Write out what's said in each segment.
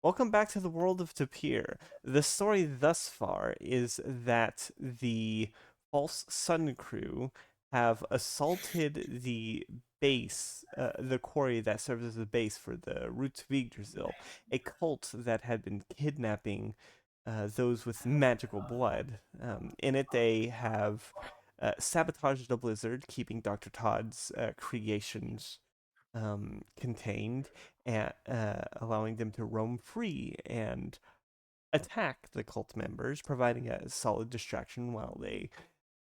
Welcome back to the world of Tapir. The story thus far is that the false Sun crew have assaulted the base, the quarry that serves as a base for the Roots of Yggdrasil, a cult that had been kidnapping those with magical blood. In it, they have sabotaged a blizzard, keeping Dr. Todd's creations contained, and allowing them to roam free and attack the cult members, providing a solid distraction while they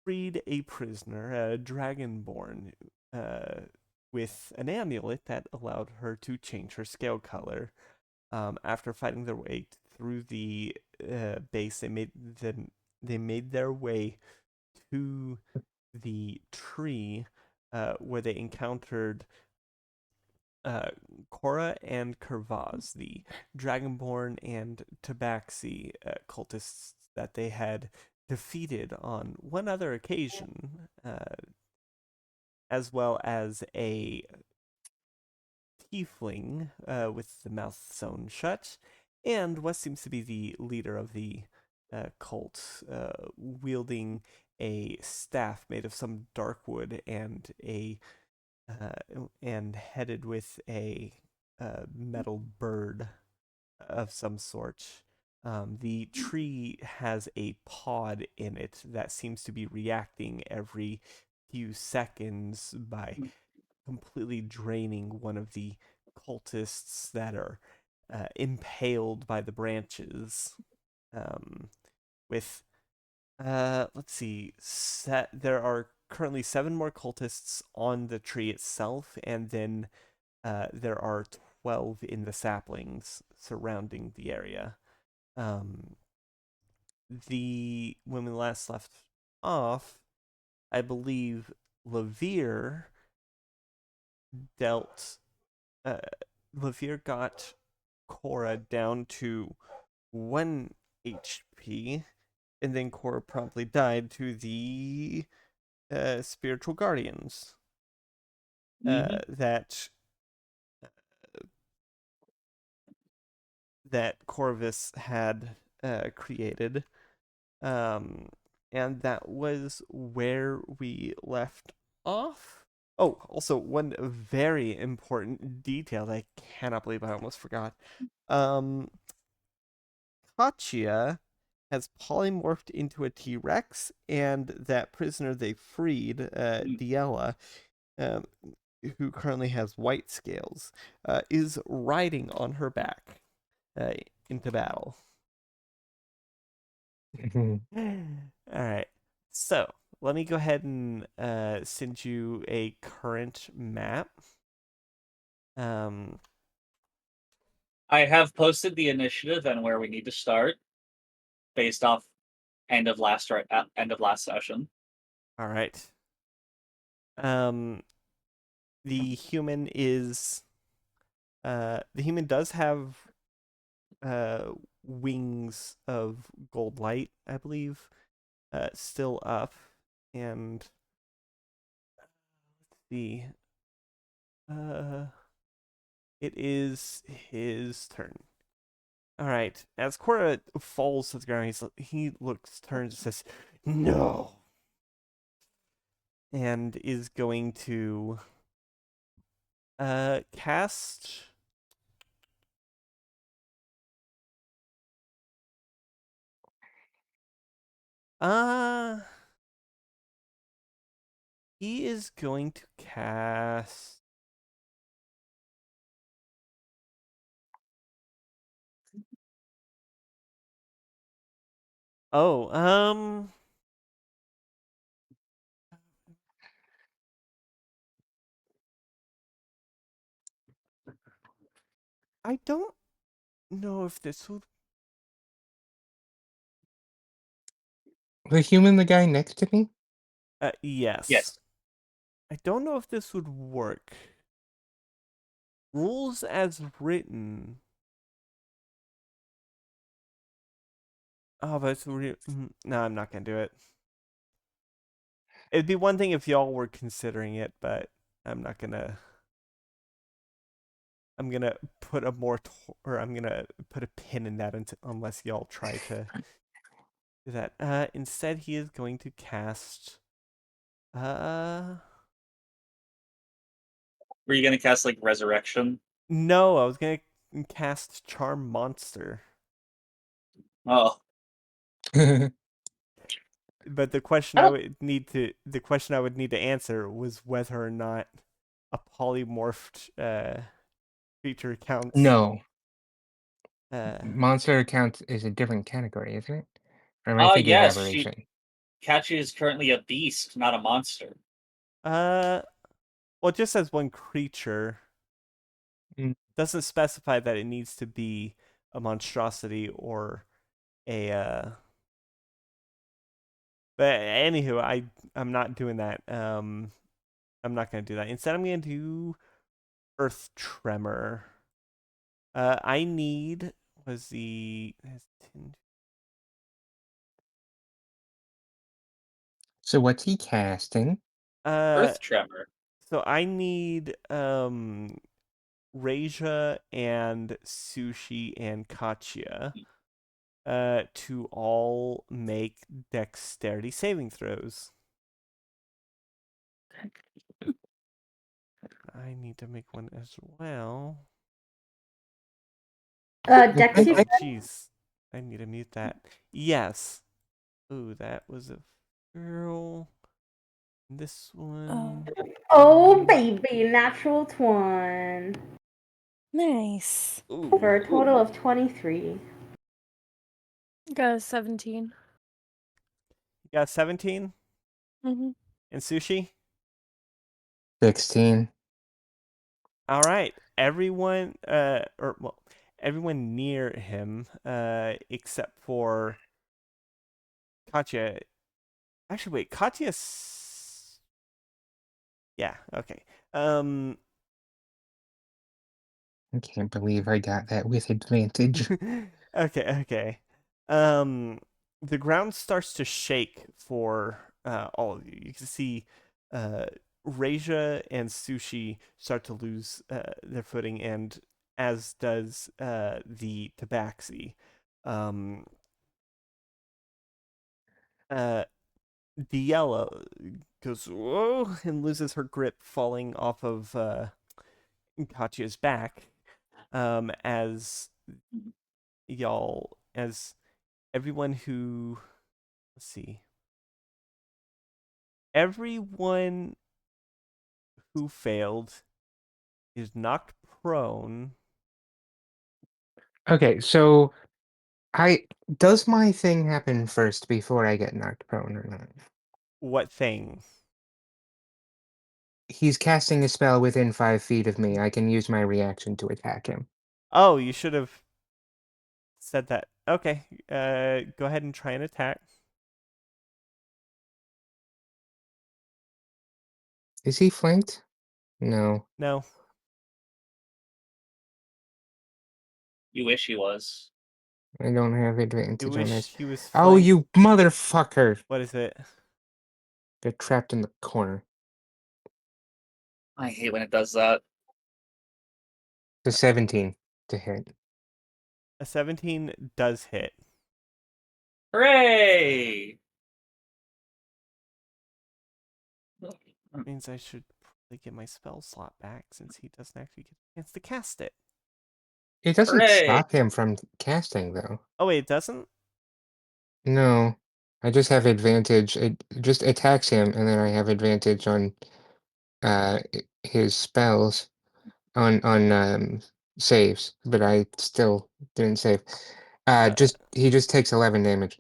freed a prisoner, a dragonborn, uh, with an amulet that allowed her to change her scale color. After fighting their way through the base, they made their way to the tree, where they encountered uh, Korra and Kervaz, the Dragonborn and Tabaxi cultists that they had defeated on one other occasion, as well as a tiefling with the mouth sewn shut, and what seems to be the leader of the cult, wielding a staff made of some dark wood and headed with a metal bird of some sort. The tree has a pod in it that seems to be reacting every few seconds by completely draining one of the cultists that are impaled by the branches. With let's see, there are currently seven more cultists on the tree itself, and then there are 12 in the saplings surrounding the area. Um, when we last left off, I believe Levere dealt. Uh, Levere got Cora down to 1 HP, and then Cora promptly died to the spiritual guardians that Corvus had created. Um, and that was where we left off. Oh, also one very important detail that I cannot believe I almost forgot. Um, Katya has polymorphed into a T-Rex, and that prisoner they freed, Diella, um, who currently has white scales, is riding on her back uh, into battle. All right. So let me go ahead and send you a current map. Um, I have posted the initiative and where we need to start based off end of last session. all right. Um, the human is the human does have uh wings of gold light, I believe, still up, and the uh it is his turn. All right. As Cora falls to the ground, he looks, turns, and says, "No," and is going to cast. Uh, he is going to cast. Oh, I don't know if this would. The human, the guy next to me? Yes. Yes. I don't know if this would work. Rules as written. Oh, but no, I'm not gonna do it. It'd be one thing if y'all were considering it, but I'm not gonna. I'm gonna put a or I'm gonna put a pin in that unless y'all try to do that. Instead, he is going to cast. Were you gonna cast like Resurrection? No, I was gonna cast Charm Monster, Oh, but the question I I don't. would need to answer was whether or not a polymorphed creature counts. No, Uh, monster account is a different category, isn't it? Or am I thinking of Yes, she aberration? Kachi is currently a beast, not a monster. uh, well, it just says one creature. Mm. Doesn't specify that it needs to be a monstrosity or a. But anywho, I'm not doing that. I'm not gonna do that. Instead, I'm gonna do Earth Tremor. I need was the So what's he casting? uh Earth Tremor. so I need Reija and Sushi and Katya to all make dexterity saving throws. I need to make one as well. Dex, you Oh, said? jeez. I need to mute that. Yes. Ooh, that was a girl. This one. Oh, baby, natural one. Nice. Ooh. For a total of 23. Got a 17. You got 17? Mm-hmm. And Sushi? 16. All right. Everyone, everyone near him, except for Katya. Actually, wait, Katya's. Yeah, okay. I can't believe I got that with advantage. okay. Um, the ground starts to shake for all of you. You can see Reija and Sushi start to lose their footing, and as does the Tabaxi. Um, uh, Diella goes whoa and loses her grip, falling off of Katya's back. As y'all, as everyone who, let's see, everyone who failed is knocked prone. Okay, so does my thing happen first before I get knocked prone or not? What thing? He's casting a spell within 5 feet of me. I can use my reaction to attack him. Oh, you should have said that. Okay, go ahead and try an attack. Is he flanked? No, No. You wish he was. I don't have You advantage on wish this. he was Oh, flanked. you motherfucker! What is it? Get trapped in the corner. I hate when it does that. The 17 to hit. A 17 does hit. Hooray! Means I should probably get my spell slot back since he doesn't actually get a chance to cast it. It doesn't Hooray! stop him from casting, though. Oh wait, it doesn't? No, I just have advantage. It just attacks him, and then I have advantage on his spells on saves, but I still didn't save. Uh, Just he just takes 11 damage.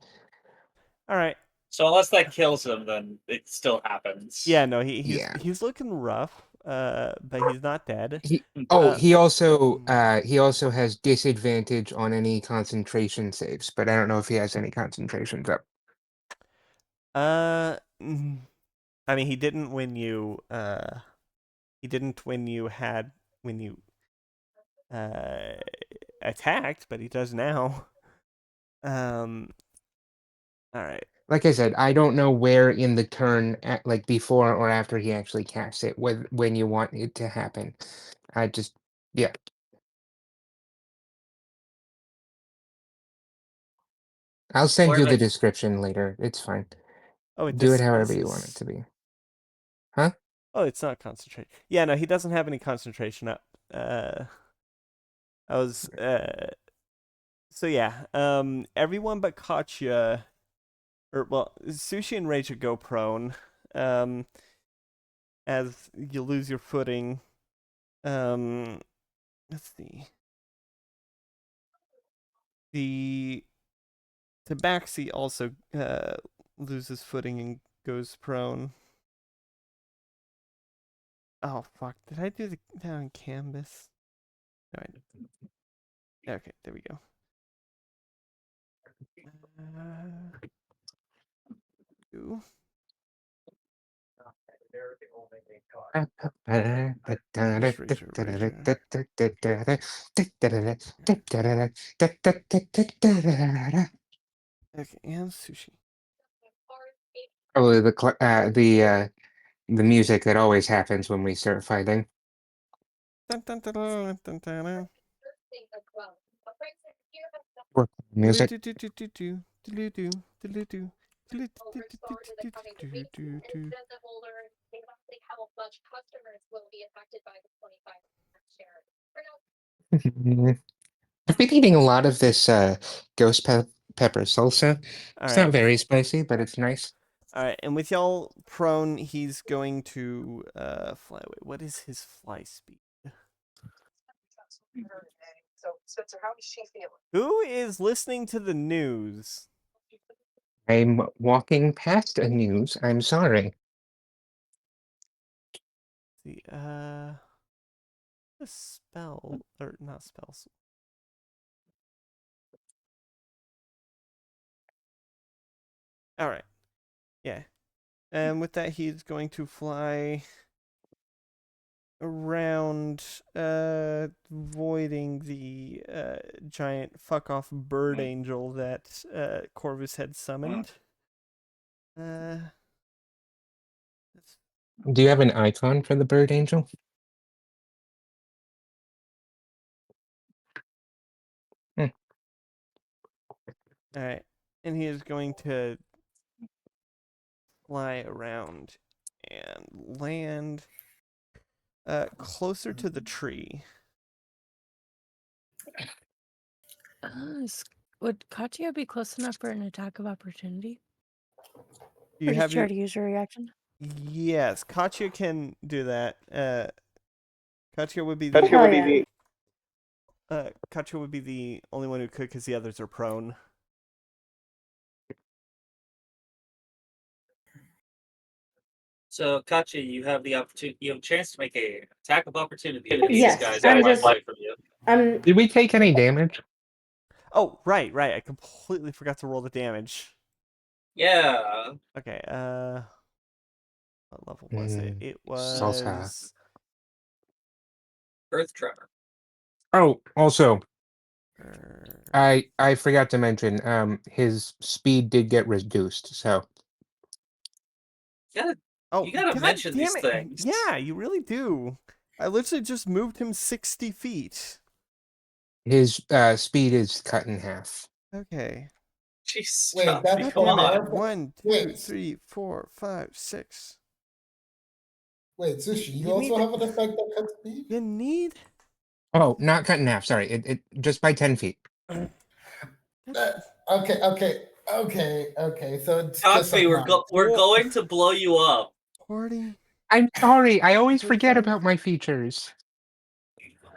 all right. So unless that kills him, then it still Yeah, happens. no, Yeah. he's looking rough. But he's not dead. He Uh, he also has disadvantage on any concentration saves, but I don't know if he has any concentrations up. mm, I mean, he didn't when you he didn't when you had when you uh attacked, but he does now. Um, all right. Like I said, I don't know where in the turn, like before or after he actually casts it, when you want it to happen. I just, yeah. I'll send Or you the like- description later. It's fine. Oh, it Do it however you want it dispenses. to be. Huh? Oh, it's not concentration. Yeah, no, he doesn't have any concentration up. I was so yeah, everyone but Katya, or well, Sushi and Reija go prone. As you lose your footing. Let's see. The Tabaxi also loses footing and goes prone. Oh fuck! Did I do that on canvas? No, I didn't. Okay, there we go. Two. Just raise your Okay, and Sushi. Probably the music that always happens when we start fighting. Dun, dun, dun, dun, dun, dun, dun. Music. I've been eating a lot of this ghost pepper salsa. All It's right. not very spicy, but it's nice. All right, and with y'all prone, he's going to fly away. What is his fly speed? So, Spencer, how is she feeling? Who is listening to the news? I'm walking past a news. I'm sorry. The a spell or not spells. All right, yeah, and with that, he's going to fly around, voiding the giant fuck off bird angel that Corvus had summoned. Do you have an icon for the bird angel? All right, and he is going to fly around and land closer to the tree. Would Katya be close enough for an attack of opportunity? Do Or you did have she your? already use her reaction? Yes, Katya can do that. Katya would be Oh, the yeah. Katya would be the only one who could, because the others are prone. So, Katya, you have the opportunity. You have a chance to make a attack of opportunity against Yes, these guys. I'm that just- fly from you. Did we take any damage? Oh, right. I completely forgot to roll the damage. Yeah. Okay. What level was it? It Salsa. was. Earth tremor. Oh, also, er, I forgot to mention, his speed did get reduced, so Oh, You gotta God mention damn these it. things. Yeah, you really do. I literally just moved him 60 feet. his speed is cut in half. Okay. Jesus, Wait, Chauncey, that's come God damn it. on. 1, 2, Wait. 3, 4, 5, 6. Wait, Sushi, you You need also to- have an effect that cuts speed? You need. Oh, not cut in half. Sorry, it just by 10 feet. Okay. So it's just Chauncey, like we're Whoa. going to blow you up. 40. I'm sorry. I always Good forget fight. about my features.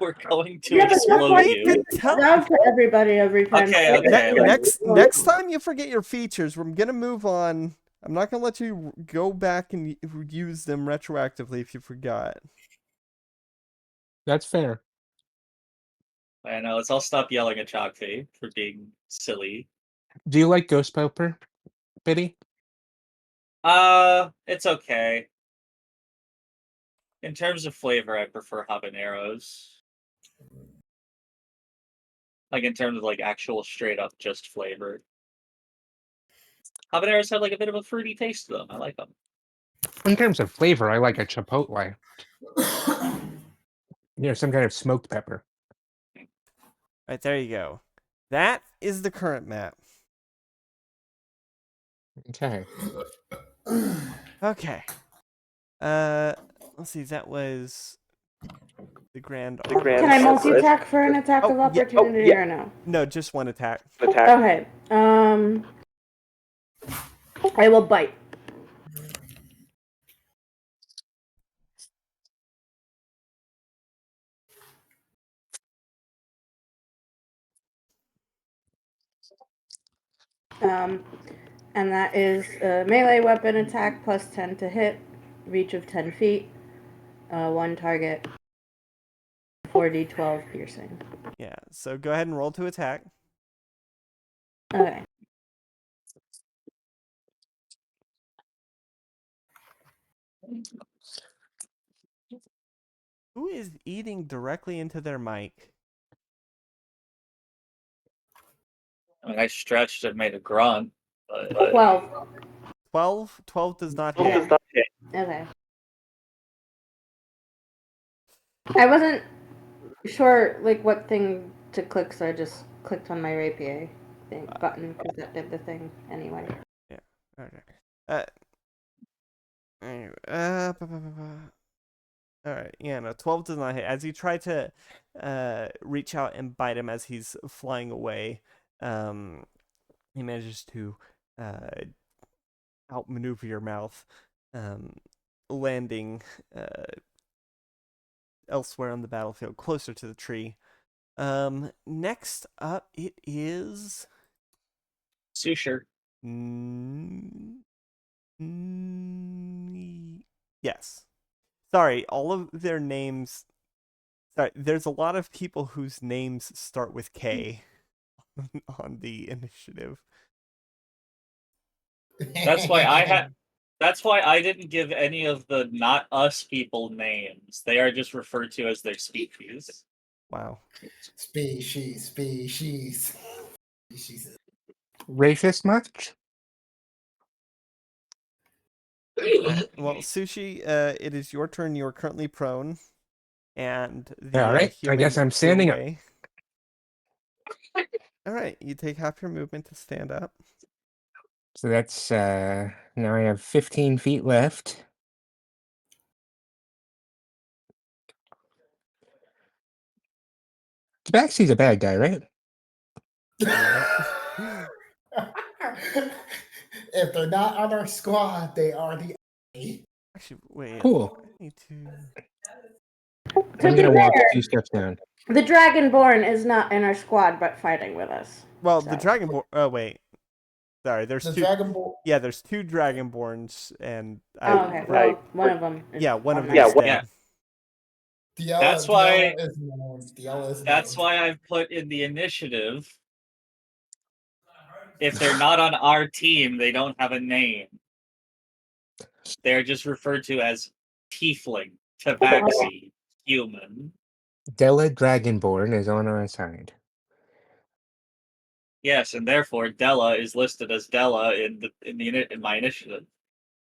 We're going to Yeah, but that's explode why We've you. been telling. out to everybody every time. Okay, So okay, it's like- Next time you forget your features, we're gonna move on. I'm not gonna let you go back and use them retroactively if you forgot. That's fair. I know. Let's all stop yelling at Chauncey for being silly. Do you like ghost pepper, Biddy? It's okay. In terms of flavor, I prefer habaneros. Like in terms of like actual straight up just flavor. Habaneros have like a bit of a fruity taste to them. I like them. In terms of flavor, I like a chipotle. Some kind of smoked pepper. Right, there you go. That is the current map. Okay. Okay. Let's see. That was the Grand Can I Arborist. multi-attack for an attack Oh, of yeah. opportunity or no? No, just one attack. Okay. I will bite. And that is a melee weapon attack plus 10 to hit, reach of 10 feet, one target, 4d12 piercing. Yeah. So go ahead and roll to attack. Okay. Who is eating directly into their mic? I mean, I stretched and made a grunt, but 12. 12? 12 does not Yeah. hit. Okay. I wasn't sure like what thing to click, so I just clicked on my rapier thing button because that did the thing anyway. Yeah. Okay. Anyway, all right. Yeah. No. 12 does not hit. As you try to reach out and bite him as he's flying away, he manages to outmaneuver your mouth, landing elsewhere on the battlefield, closer to the tree. Next up, it is. Susher. Yes. Sorry, all of their names. Sorry, there's a lot of people whose names start with K on the initiative. That's why I had. That's why I didn't give any of the not us people names. They are just referred to as their species. Wow. Species. Racist much? Well, Sushi, it is your turn. You are currently prone, and the All right. I human guess I'm flew standing up. away. All right, you take half your movement to stand up. So that's now I have 15 feet left. Tabaxi's a bad guy, right? Yep. If they're not on our squad, they are the enemy. Actually, wait. Cool. I need to. To I'm be gonna walk fair, 2 steps down. the Dragonborn is not in our squad but fighting with us. Well, So. the Dragonborn. Oh wait. Sorry, there's The two. Dragon Ball. Yeah, there's two Dragonborns, and Oh, okay. Well, one of them. Is one of on them my is side. dead. That's why- Diella is known. Diella is That's known. why I've put in the initiative. If they're not on our team, they don't have a name. They're just referred to as tiefling, tabaxi, human. Della Dragonborn is on our side. Yes, and therefore Della is listed as Della in my initiative.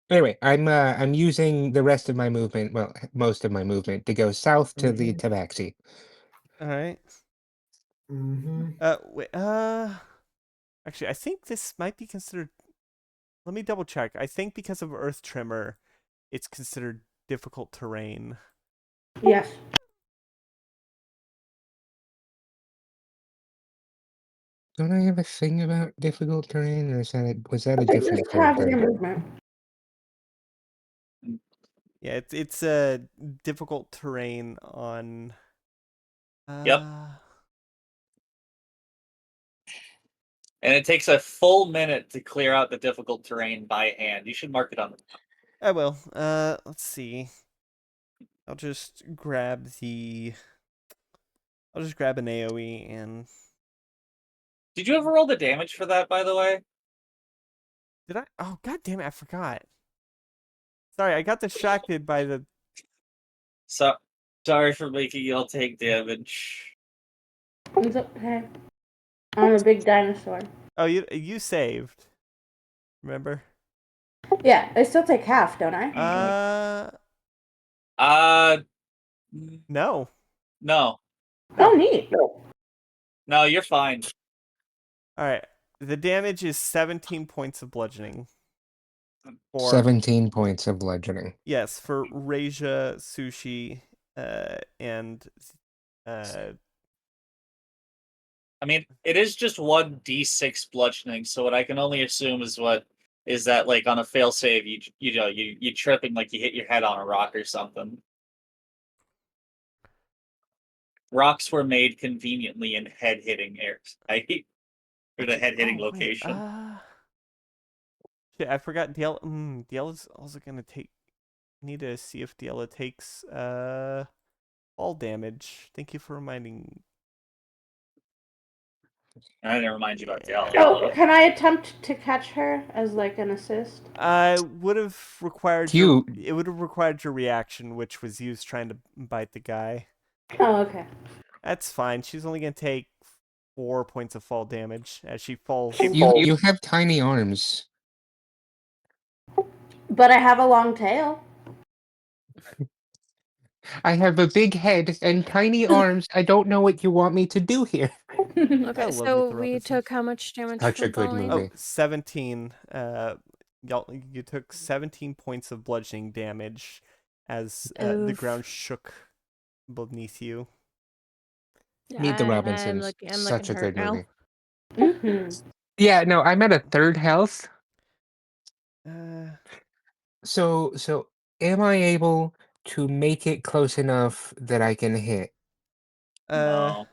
Anyway, I'm using the rest of my movement, well, most of my movement, to go south to the Tabaxi. All right. Mm-hmm. Wait. Actually, I think this might be considered. Let me double check. I think because of Earth Tremor, it's considered difficult terrain. Yes. Don't I have a thing about difficult terrain, or was that a I different just have your character? movement. Yeah, it's a difficult terrain on. Yep. And it takes a full minute to clear out the difficult terrain by hand. You should mark it on the map. I will. Let's see. I'll just grab an AoE and. Did you ever roll the damage for that, by the way? Did I? Oh, god damn it! I forgot. Sorry, I got distracted by the. So sorry for making y'all take damage. It's okay. I'm a big dinosaur. Oh, you saved. Remember? Yeah, I still take half, don't I? No. No. Oh, neat. No, you're fine. All right. The damage is 17 points of bludgeoning. For 17 points of bludgeoning. yes, for Reija, Sushi, and uh, I mean, it is just 1d6 bludgeoning, so what I can only assume is that like on a fail save, you trip and like you hit your head on a rock or something. Rocks were made conveniently in head hitting areas, right? Or the head hitting location. Shit, I forgot DL is also gonna take. Need to see if Diella takes fall damage. Thank you for reminding. I didn't remind you about the Oh, can I attempt to catch her as like an assist? I would have required You- it would have required your reaction, which was used trying to bite the guy. Oh, okay. That's fine. She's only gonna take 4 points of fall damage as she falls. You have tiny arms. But I have a long tail. I have a big head and tiny arms. I don't know what you want me to do here. Okay, love so you, we Therapists. took how much damage Such a from good falling? movie. 17. You took 17 points of bludgeoning damage as the Oof. ground shook beneath you. Yeah, Meet the I'm Robinsons. looking Such a hurt good now. movie. Mm-hmm. Yeah, no, I'm at a third health. Uh, So am I able to make it close enough that I can hit? No.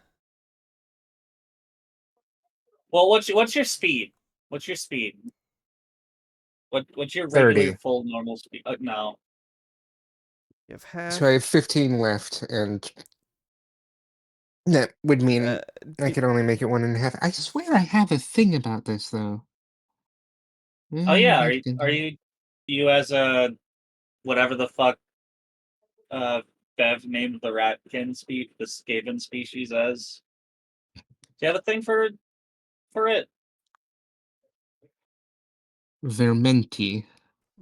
Well, what's your speed? What's your speed? What's your regular 30. full normal speed? No. you have half. So I have 15 left, and that would mean I could only make it 1.5. I swear I have a thing about this, though. Oh yeah, are you as a whatever the fuck Bev named the ratkin the Skaven species as? Do you have a thing for it? Vermenti.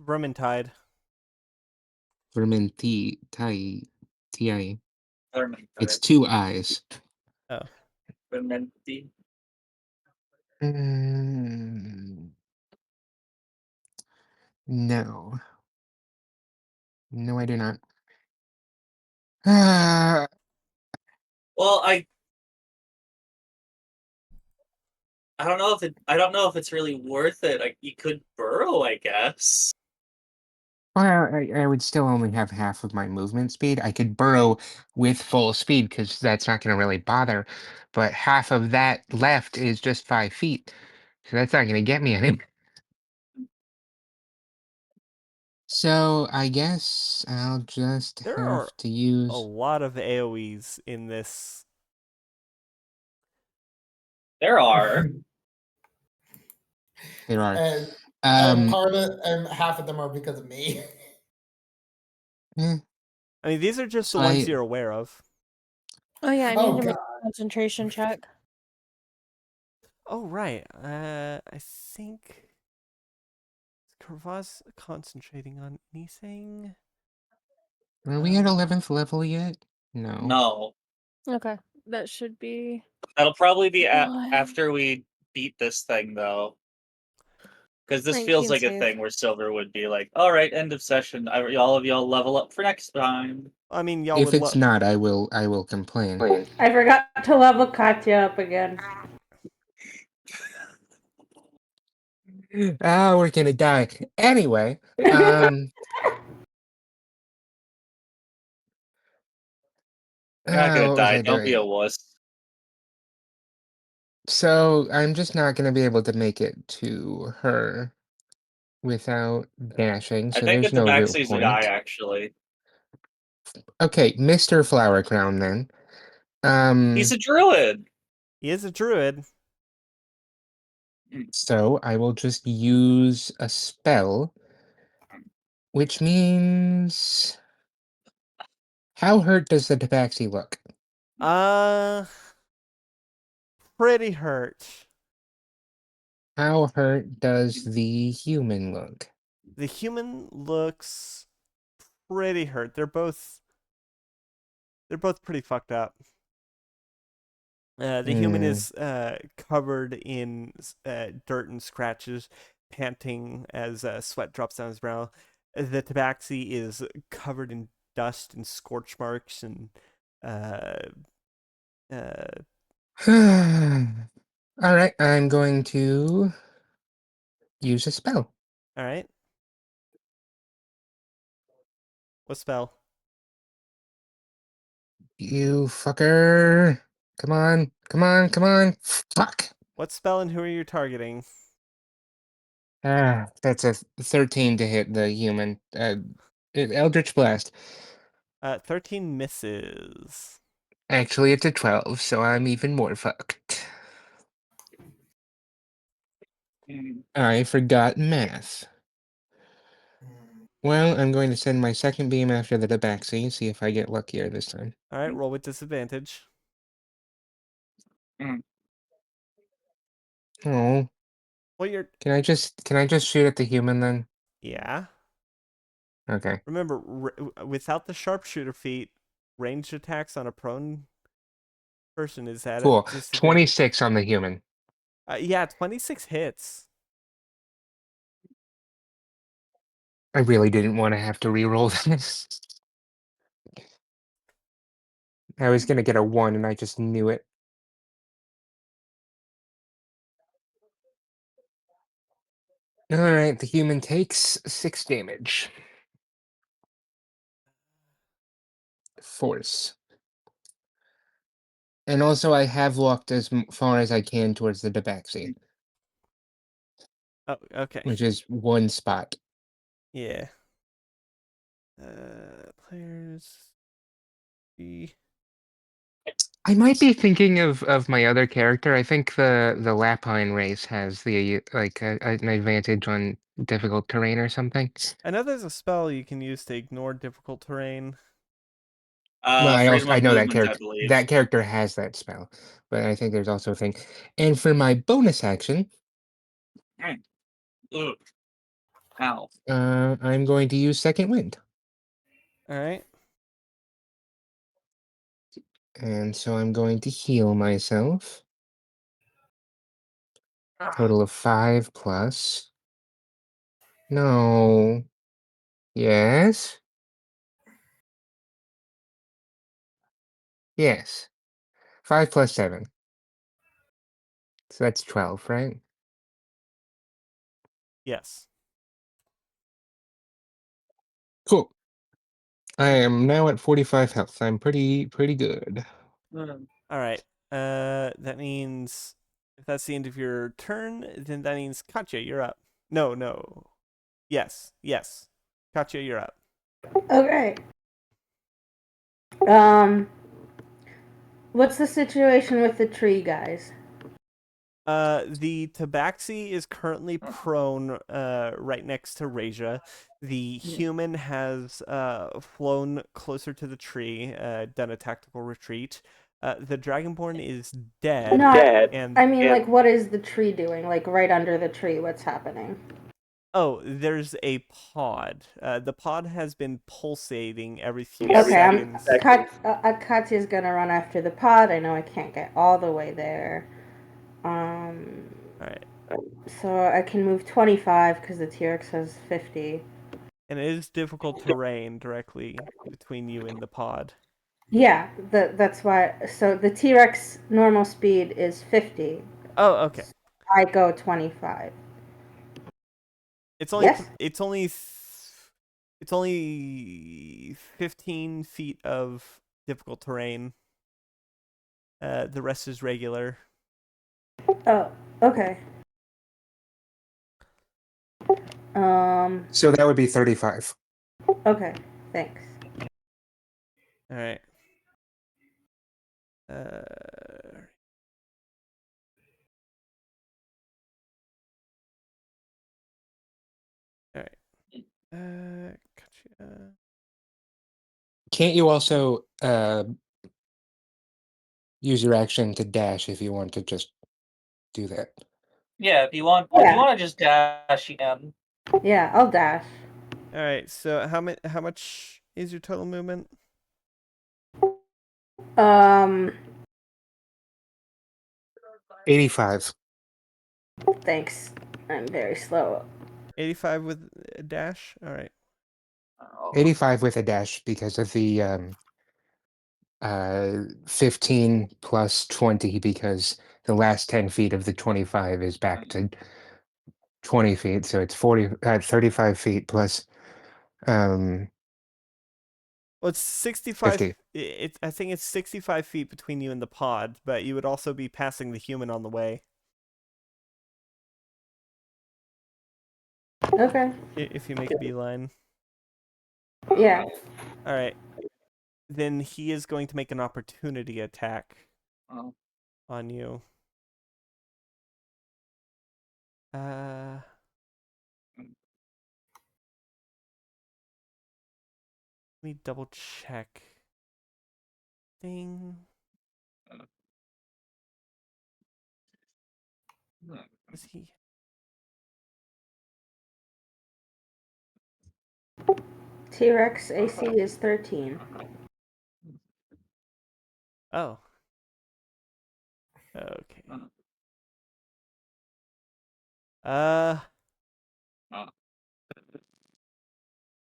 Vermintide. Vermenti. Ti. It's Vermintide. 2 eyes. Oh. Vermenti. No. No, I do not. Ah, Well, I don't know if it's really worth it. Like you could burrow, I guess. well, I would still only have half of my movement speed. I could burrow with full speed because that's not going to really bother. But half of that left is just 5 feet. So that's not going to get me anywhere. So I guess I'll just There have are to a use. lot of AoEs in this. There are. There are. And half of them are because of me. eh, I mean, these are just so the ones you're aware of. Oh yeah, I Oh, need to make God. a concentration check. Oh right. I think is Kravaz concentrating on anything? Are we at 11th level yet? No. No. Okay, that should be. That'll probably be What? after we beat this thing, though. Because this feels 19 like a save. thing where Silver would be like, "All right, end of session. All of y'all level up for next time." I mean, y'all If would it's not, I will complain. I forgot to level Katya up again. Ah, we're gonna die. Anyway, You're not gonna what was die. I Don't be doing? a wuss. So I'm just not gonna be able to make it to her without dashing, I so think there's the no real Tabaxi's a guy, point. actually. Okay, Mr. Flower Crown then. He's a druid. He is a druid. So I will just use a spell, which means how hurt does the Tabaxi look? Pretty hurt. How hurt does the human look? The human looks pretty hurt. They're both pretty fucked up. The human is covered in dirt and scratches. panting as sweat drops down his brow. The tabaxi is covered in dust and scorch marks and All right, I'm going to use a spell. all right. What spell? You fucker. Come on, come on, come on. Fuck. What spell and who are you targeting? That's a 13 to hit the human. Eldritch Blast. 13 misses. Actually, it's a 12, so I'm even more fucked. Mm. I forgot math. Well, I'm going to send my second beam after the tabaxi, see if I get luckier this time. All right, roll with disadvantage. Oh, Well, you're can I just shoot at the human then? yeah. Okay. Remember, without the sharpshooter feat, ranged attacks on a prone person is at a Cool. disadvantage. 26 on the human. Yeah, 26 hits. I really didn't want to have to re-roll this. I was gonna get a 1 and I just knew it. Alright, the human takes 6 damage. Force. And also I have walked as far as I can towards the tabaxi, Oh, okay. which is 1 spot. Yeah. Players. I might be thinking of my other character. I think the Lapine race has the an advantage on difficult terrain or something. I know there's a spell you can use to ignore difficult terrain. Well, Freedom I of know that movement, I character. believe. That character has that spell, but I think there's also a thing. And for my bonus action, Ugh. Ow. I'm going to use Second Wind, All right. and so I'm going to heal myself. Total of 5 plus. No. Yes. Yes. 5 plus 7. So that's 12, right? Yes. Cool. I am now at 45 health. I'm pretty good. Mm. All right. That means if that's the end of your turn, then that means Katya, you're up. No. Yes. Katya, you're up. Okay. What's the situation with the tree guys? The tabaxi is currently prone right next to Raja. The human has flown closer to the tree, done a tactical retreat. The dragonborn is dead. No, and I mean, like, what is the tree doing? Like, right under the tree, what's happening? oh, there's a pod. The pod has been pulsating every few Okay, seconds. Katya's gonna run after the pod. I know I can't get all the way there. All right. So I can move 25 because the T-Rex has 50. And it is difficult terrain directly between you and the pod. Yeah, that's why. So the T-Rex normal speed is 50. Oh, okay. I go 25. It's only Yes? it's only 15 feet of difficult terrain. The rest is regular. Oh, okay. So that would be 35. Okay, thanks. All right. All right. Gotcha. Can't you also use your action to dash if you want to just do that? Yeah, if you want to just dash, you can. Yeah, I'll dash. All right. So how much is your total movement? Um, 85. Thanks. I'm very slow. 85 with a dash. All right. Oh, 85 with a dash because of the 15 plus 20 because the last 10 feet of the 25 is back to 20 feet, so it's 35 feet plus Well, it's 65. 50. I think it's 65 feet between you and the pod, but you would also be passing the human on the way Okay. if you make a beeline. Yeah. All right. Then he is going to make an opportunity attack oh. on you. Let me double check. Ding. Is he? T-Rex AC is 13. Oh. Okay. Oh.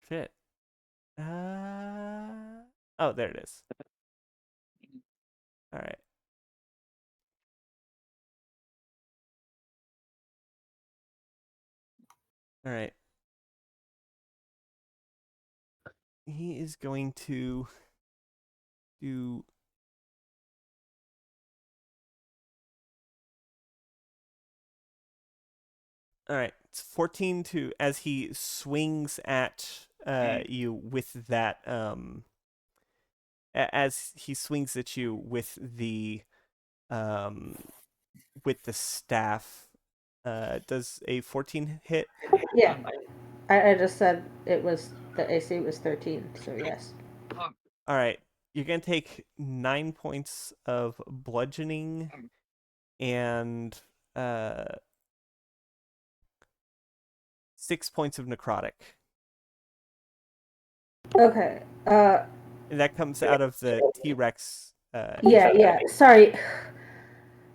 Shit. Oh, there it is. All right. All right. He is going to do. All right. It's 14 to as he swings at you with that as he swings at you um with the staff. Does a 14 hit? Yeah. I just said it was the AC was 13, so yes. All right. You're going to take 9 points of bludgeoning and 6 points of necrotic. Okay. And that comes out of the T-Rex. Yeah. Sorry.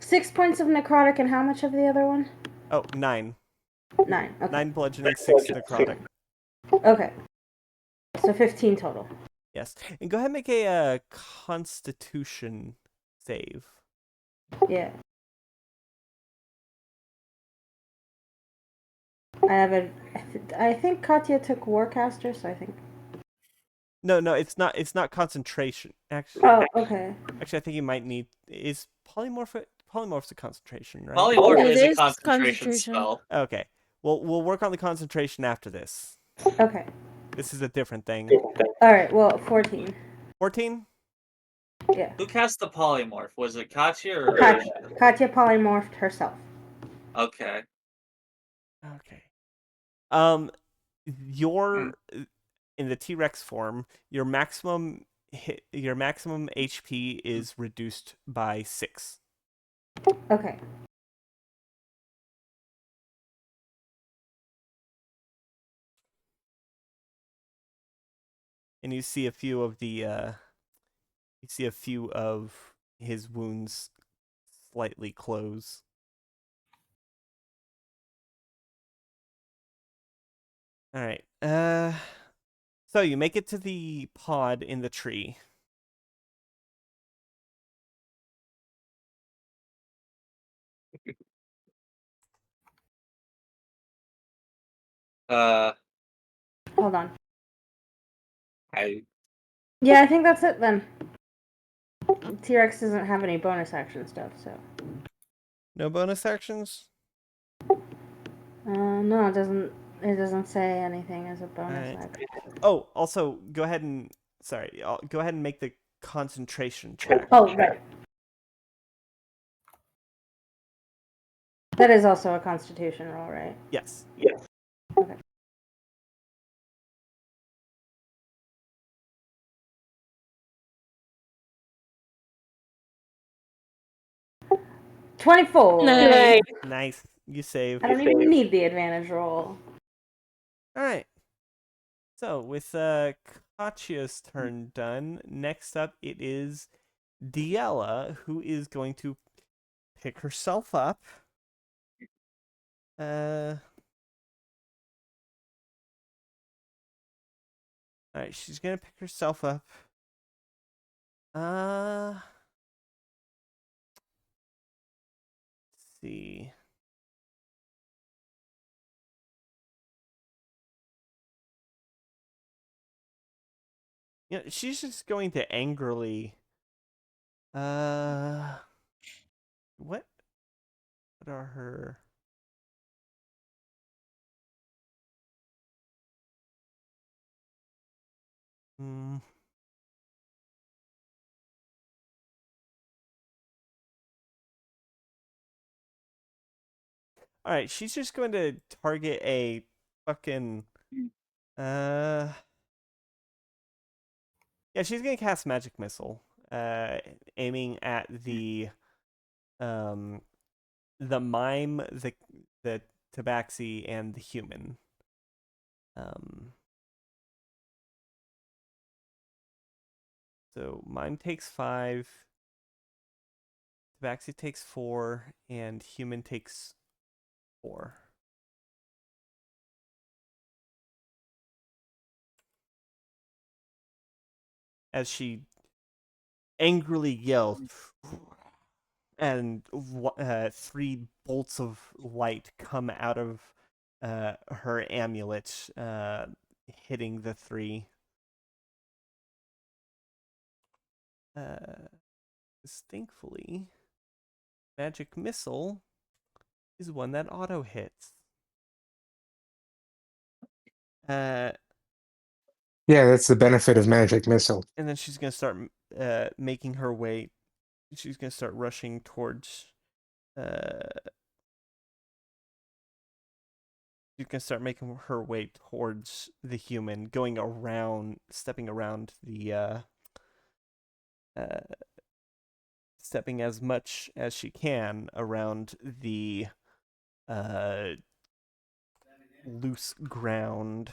6 points of necrotic and how much of the other one? Oh, 9. 9. Okay. 9 bludgeoning, 6 necrotic. Okay. So 15 total. Yes. And go ahead and make a Constitution save. Yeah. I think Katya took Warcaster, so I think. No, it's not. It's not concentration. Actually, Oh, okay. I think you might need is polymorph's a concentration, right? Polymorph It is a is concentration concentration. spell. Okay. Well, we'll work on the concentration after this. Okay. This is a different thing. All right. Well, 14. 14? Yeah. Who cast the polymorph? Was it Katya or Katya polymorphed herself. Okay. Okay. Your in the T-Rex form, your maximum HP is reduced by 6. Okay. And you see a few of his wounds slightly close. All right. So you make it to the pod in the tree. Hold on. I Yeah, I think that's it then. T-Rex doesn't have any bonus action stuff, so. No bonus actions? No, it doesn't. It doesn't say anything as a bonus Alright. action. Oh, also go ahead and go ahead and make the concentration check. Oh, right. That is also a Constitution roll, right? Yes. Okay. $24. Nice. Nice. You save. I don't even need the advantage roll. Alright. So with Katya's turn done, next up it is Diella, who is going to pick herself up All right, she's gonna pick herself up. Let's see. She's just going to angrily. What? What are her? Hmm. All right, she's just going to target a fucking. Yeah, she's gonna cast magic missile, aiming at the mime, the tabaxi, and the human. So mime takes 5, tabaxi takes 4, and human takes 4. As she angrily yells, and 3 bolts of light come out of her amulet, hitting the 3. Thankfully, magic missile is one that auto hits. Yeah, that's the benefit of magic missile. And then she's gonna start making her way. She's gonna start rushing towards. She's gonna start making her way towards the human, going around, stepping around the. Stepping as much as she can around the loose ground.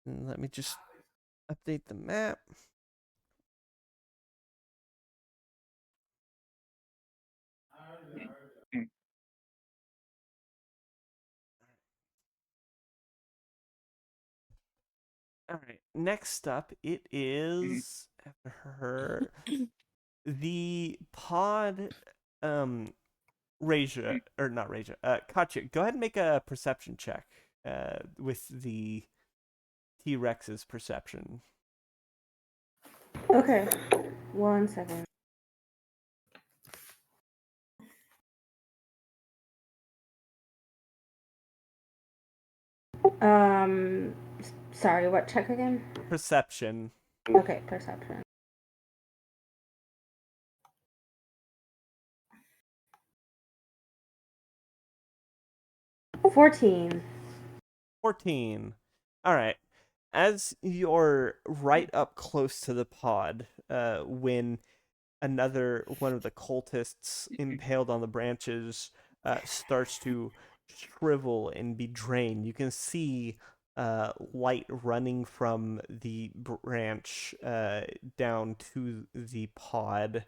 And let me just update the map. All right. Next up, it is after her the pod. Raja or not Raja. Katya, go ahead and make a perception check. With the T-Rex's perception. Okay. 1 second. Sorry, what check again? Perception. Okay, perception. $14. 14. All right. As you're right up close to the pod, when another one of the cultists impaled on the branches starts to shrivel and be drained, you can see light running from the branch down to the pod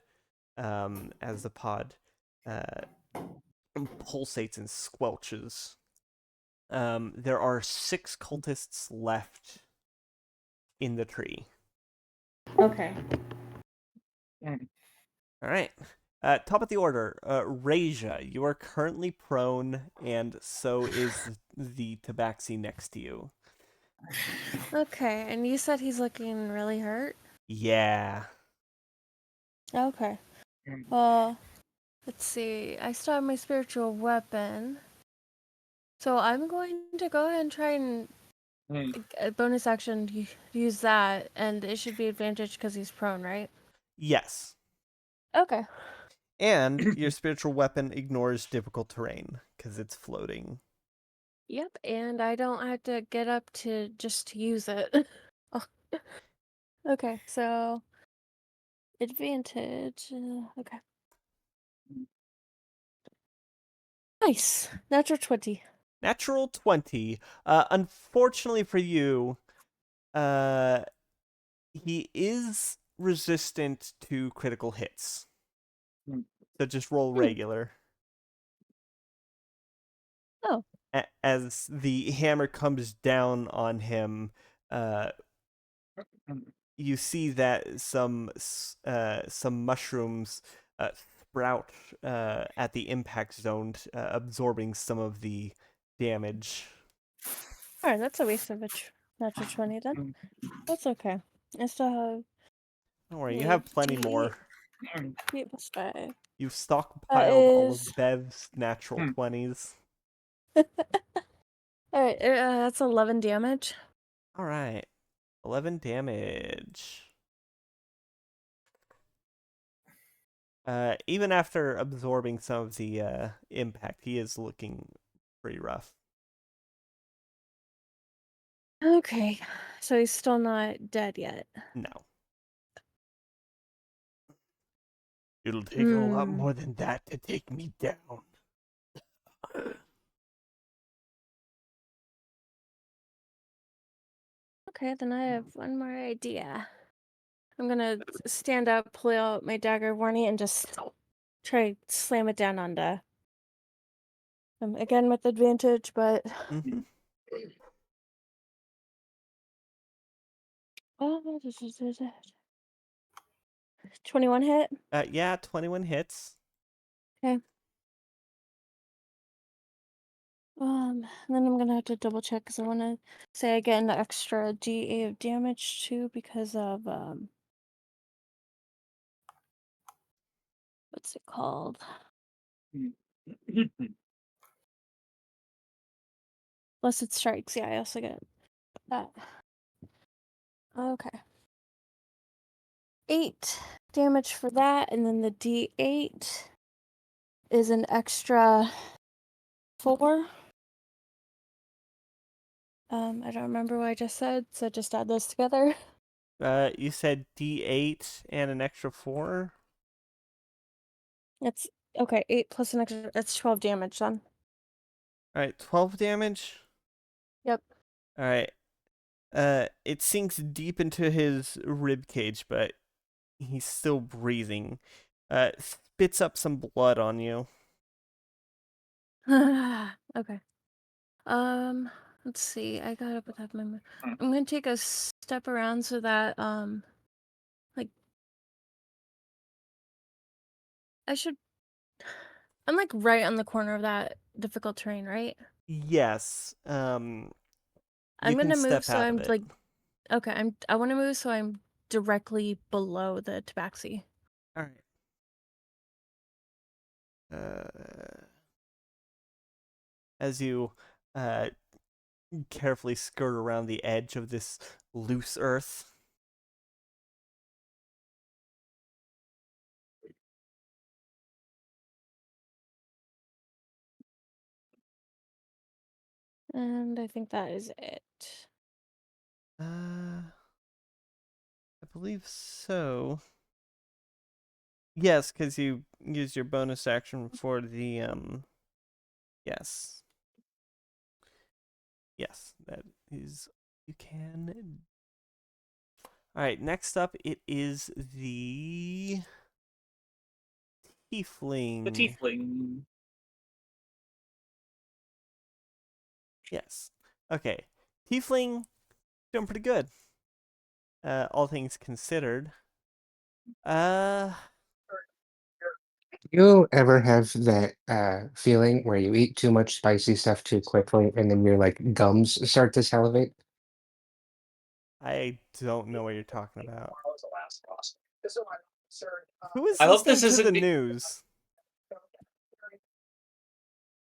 as the pod pulsates and squelches. There are 6 cultists left in the tree. Okay. All right. Top of the order, Raja, you are currently prone, and so is the tabaxi next to you. Okay, and you said he's looking really hurt? Yeah. Okay. Well, let's see. I still have my spiritual weapon. So I'm going to go ahead and try and bonus action use that, and it should be advantage because he's prone, right? Yes. Okay. And your spiritual weapon ignores difficult terrain because it's floating. Yep, and I don't have to get up to just use it. Oh. Okay, so advantage. Okay. Nice. Natural 20. Natural 20. Unfortunately for you, he is resistant to critical hits. Hmm. So just roll regular. Oh. As the hammer comes down on him, you see that some mushrooms sprout at the impact zone, absorbing some of the damage. Alright, that's a waste of a natural 20 then. That's okay. I still have Don't worry, you have plenty more. 8 plus 5. You've That stockpiled all of is... Bev's natural 20s. Alright, that's 11 damage. Alright. 11 damage. Even after absorbing some of the impact, he is looking pretty rough. Okay, so he's still not dead yet. No. It'll take a lot Mm. more than that to take me down. Okay, then I have one more idea. I'm gonna stand up, pull out my dagger warning, and just try to slam it down onto him. Again with advantage, but Mm-hmm. oh, this is it. 21 hit. Yeah, 21 hits. And then I'm gonna have to double check because I want to say I get an extra D8 of damage too because of what's it called? Blessed strikes. Yeah, I also get that. Okay. 8 damage for that, and then the D8 is an extra 4. I don't remember what I just said, so just add those together. You said D8 and an extra 4? It's okay, 8 plus an extra, that's 12 damage then. Alright, 12 damage? Yep. Alright. It sinks deep into his rib cage, but he's still breathing. Spits up some blood on you. Okay. Let's see. I gotta put that in my. I'm gonna take a step around so that like I should. I'm like right on the corner of that difficult terrain, right? Yes. You I'm can gonna move step so out I'm of it. like okay. I want to move so I'm directly below the tabaxi. Alright. As you carefully skirt around the edge of this loose earth. And I think that is it. I believe so. Yes, because you used your bonus action for the yes. Yes, that is you can. Alright, next up it is the tiefling. The tiefling. Yes. Okay. Tiefling doing pretty good. All things considered. You ever have that feeling where you eat too much spicy stuff too quickly and then your like gums start to salivate? I don't know what you're talking about. Tomorrow is the last boss. This is why I'm concerned. Who is I hope listening this to the isn't. news?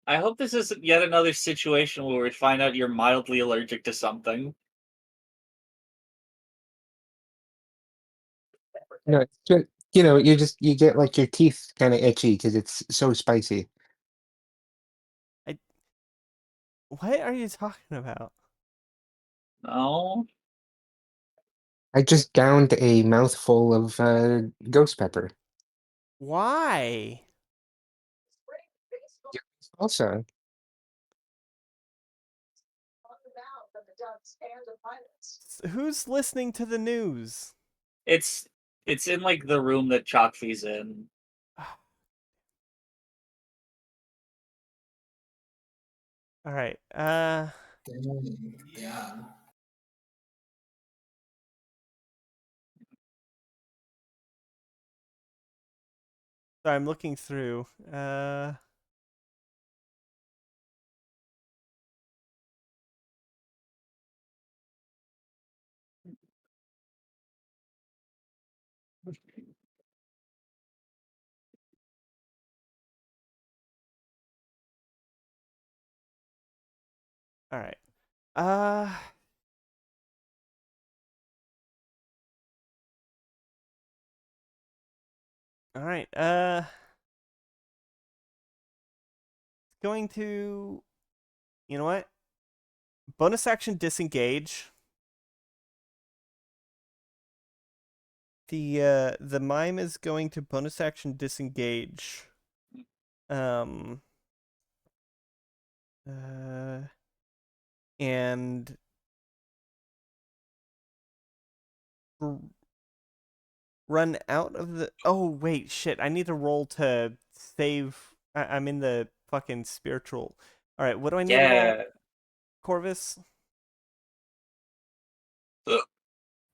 I hope this isn't yet another situation where we find out you're mildly allergic to something. No, it's just, you know, you get like your teeth kind of itchy because it's so spicy. What are you talking about? No. I just downed a mouthful of ghost pepper. Why? Also, Who's listening to the news? It's It's in like the room that Chokfi's in. All right. Dang, damn. So I'm looking through. All right. All right. Going to, you know what? Bonus action disengage. The mime is going to bonus action disengage. And run out of the. Oh wait, shit! I need to roll to save. I'm in the fucking spiritual. All right, what do I need to roll? Yeah. Corvus.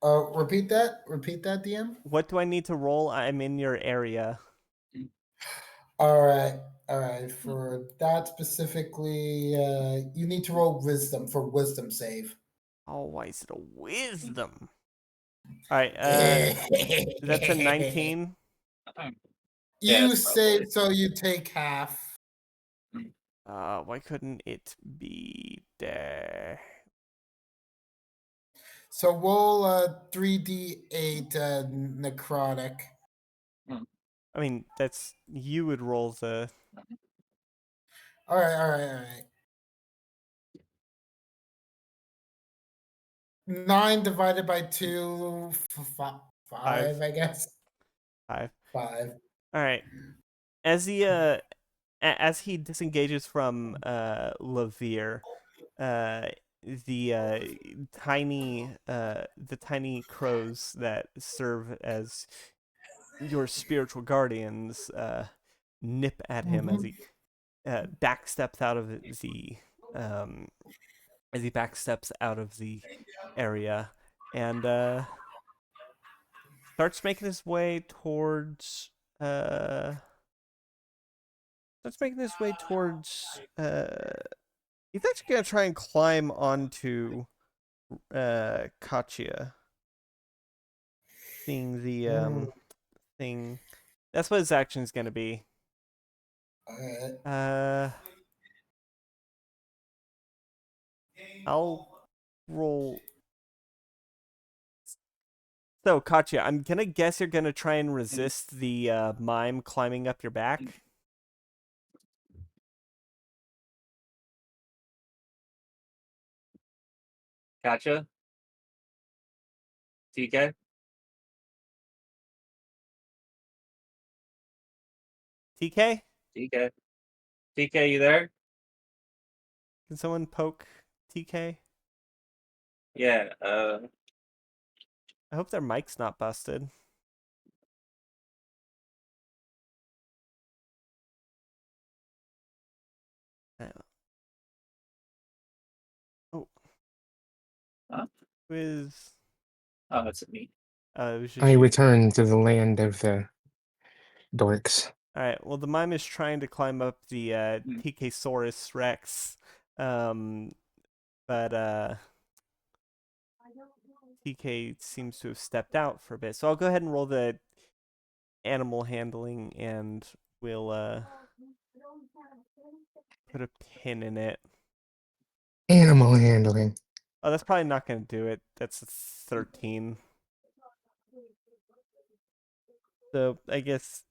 Repeat that. Repeat that, DM. What do I need to roll? I'm in your area. All right. All right. For that specifically, you need to roll wisdom for wisdom save. Oh, why is it a wisdom? All right. That's a 19. Yeah, You it's save, probably. so you take half. Why couldn't it be there? So roll 3d8 necrotic. I mean, that's you would roll the. All right. All right. All right. 9 divided by 2, 5, Five. I guess. 5. 5. All right. As he disengages from Levere, the tiny crows that serve as your spiritual guardians nip at him as he backsteps out of the area and starts making his way towards he's actually gonna try and climb onto Katya, seeing the thing. That's what his action's gonna be. I'll roll. So, Katya, I'm gonna guess you're gonna try and resist the mime climbing up your back. Gotcha. TK? TK, TK? TK, you there? can someone poke TK? Yeah, I hope their mic's not busted. Oh, huh? quiz. Oh, that's me. It was just I you. return to the land of the dorks. All right. Well, the mime is trying to climb up the TK-saurus Rex, but TK seems to have stepped out for a bit. So I'll go ahead and roll the animal handling, and we'll put a pin in it. Animal handling. Oh, that's probably not going to do it. That's a 13. So I guess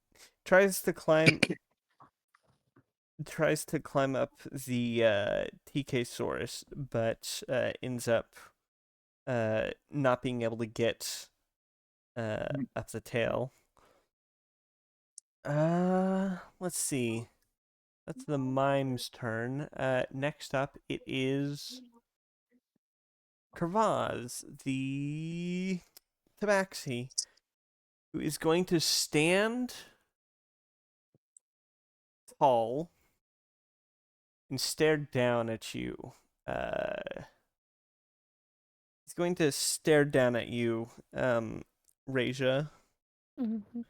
tries to climb up the TK-saurus, but ends up not being able to get up the tail. Let's see. That's the mime's turn. Next up, it is Kravaz, the tabaxi. who is going to stand tall and stare down at you. He's going to stare down at you, Raja. Mm-hmm.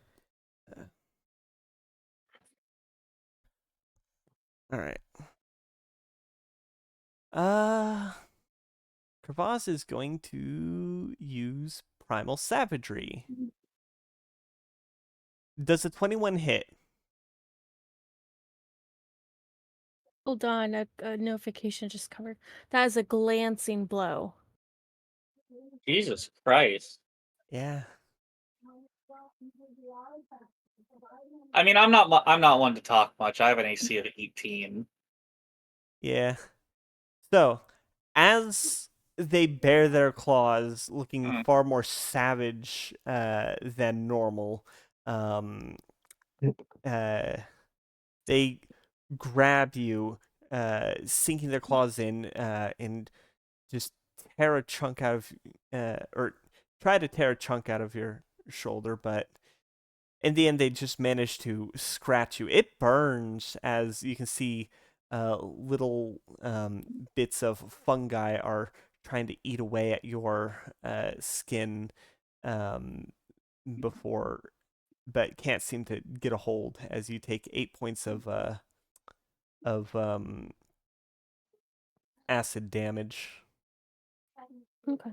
All right. Kravaz is going to use Primal Savagery. Does a 21 hit? Hold on, a notification just covered. That is a glancing blow. Jesus Christ. Yeah. I mean, I'm not one to talk much. I have an AC of 18. Yeah. So, as they bare their claws, looking far more savage than normal, they grab you, sinking their claws in, and just tear a chunk out of, or try to tear a chunk out of your shoulder, but in the end, they just manage to scratch you. It burns, as you can see. Little bits of fungi are trying to eat away at your skin before, but can't seem to get a hold. As you take 8 points of acid damage. Okay.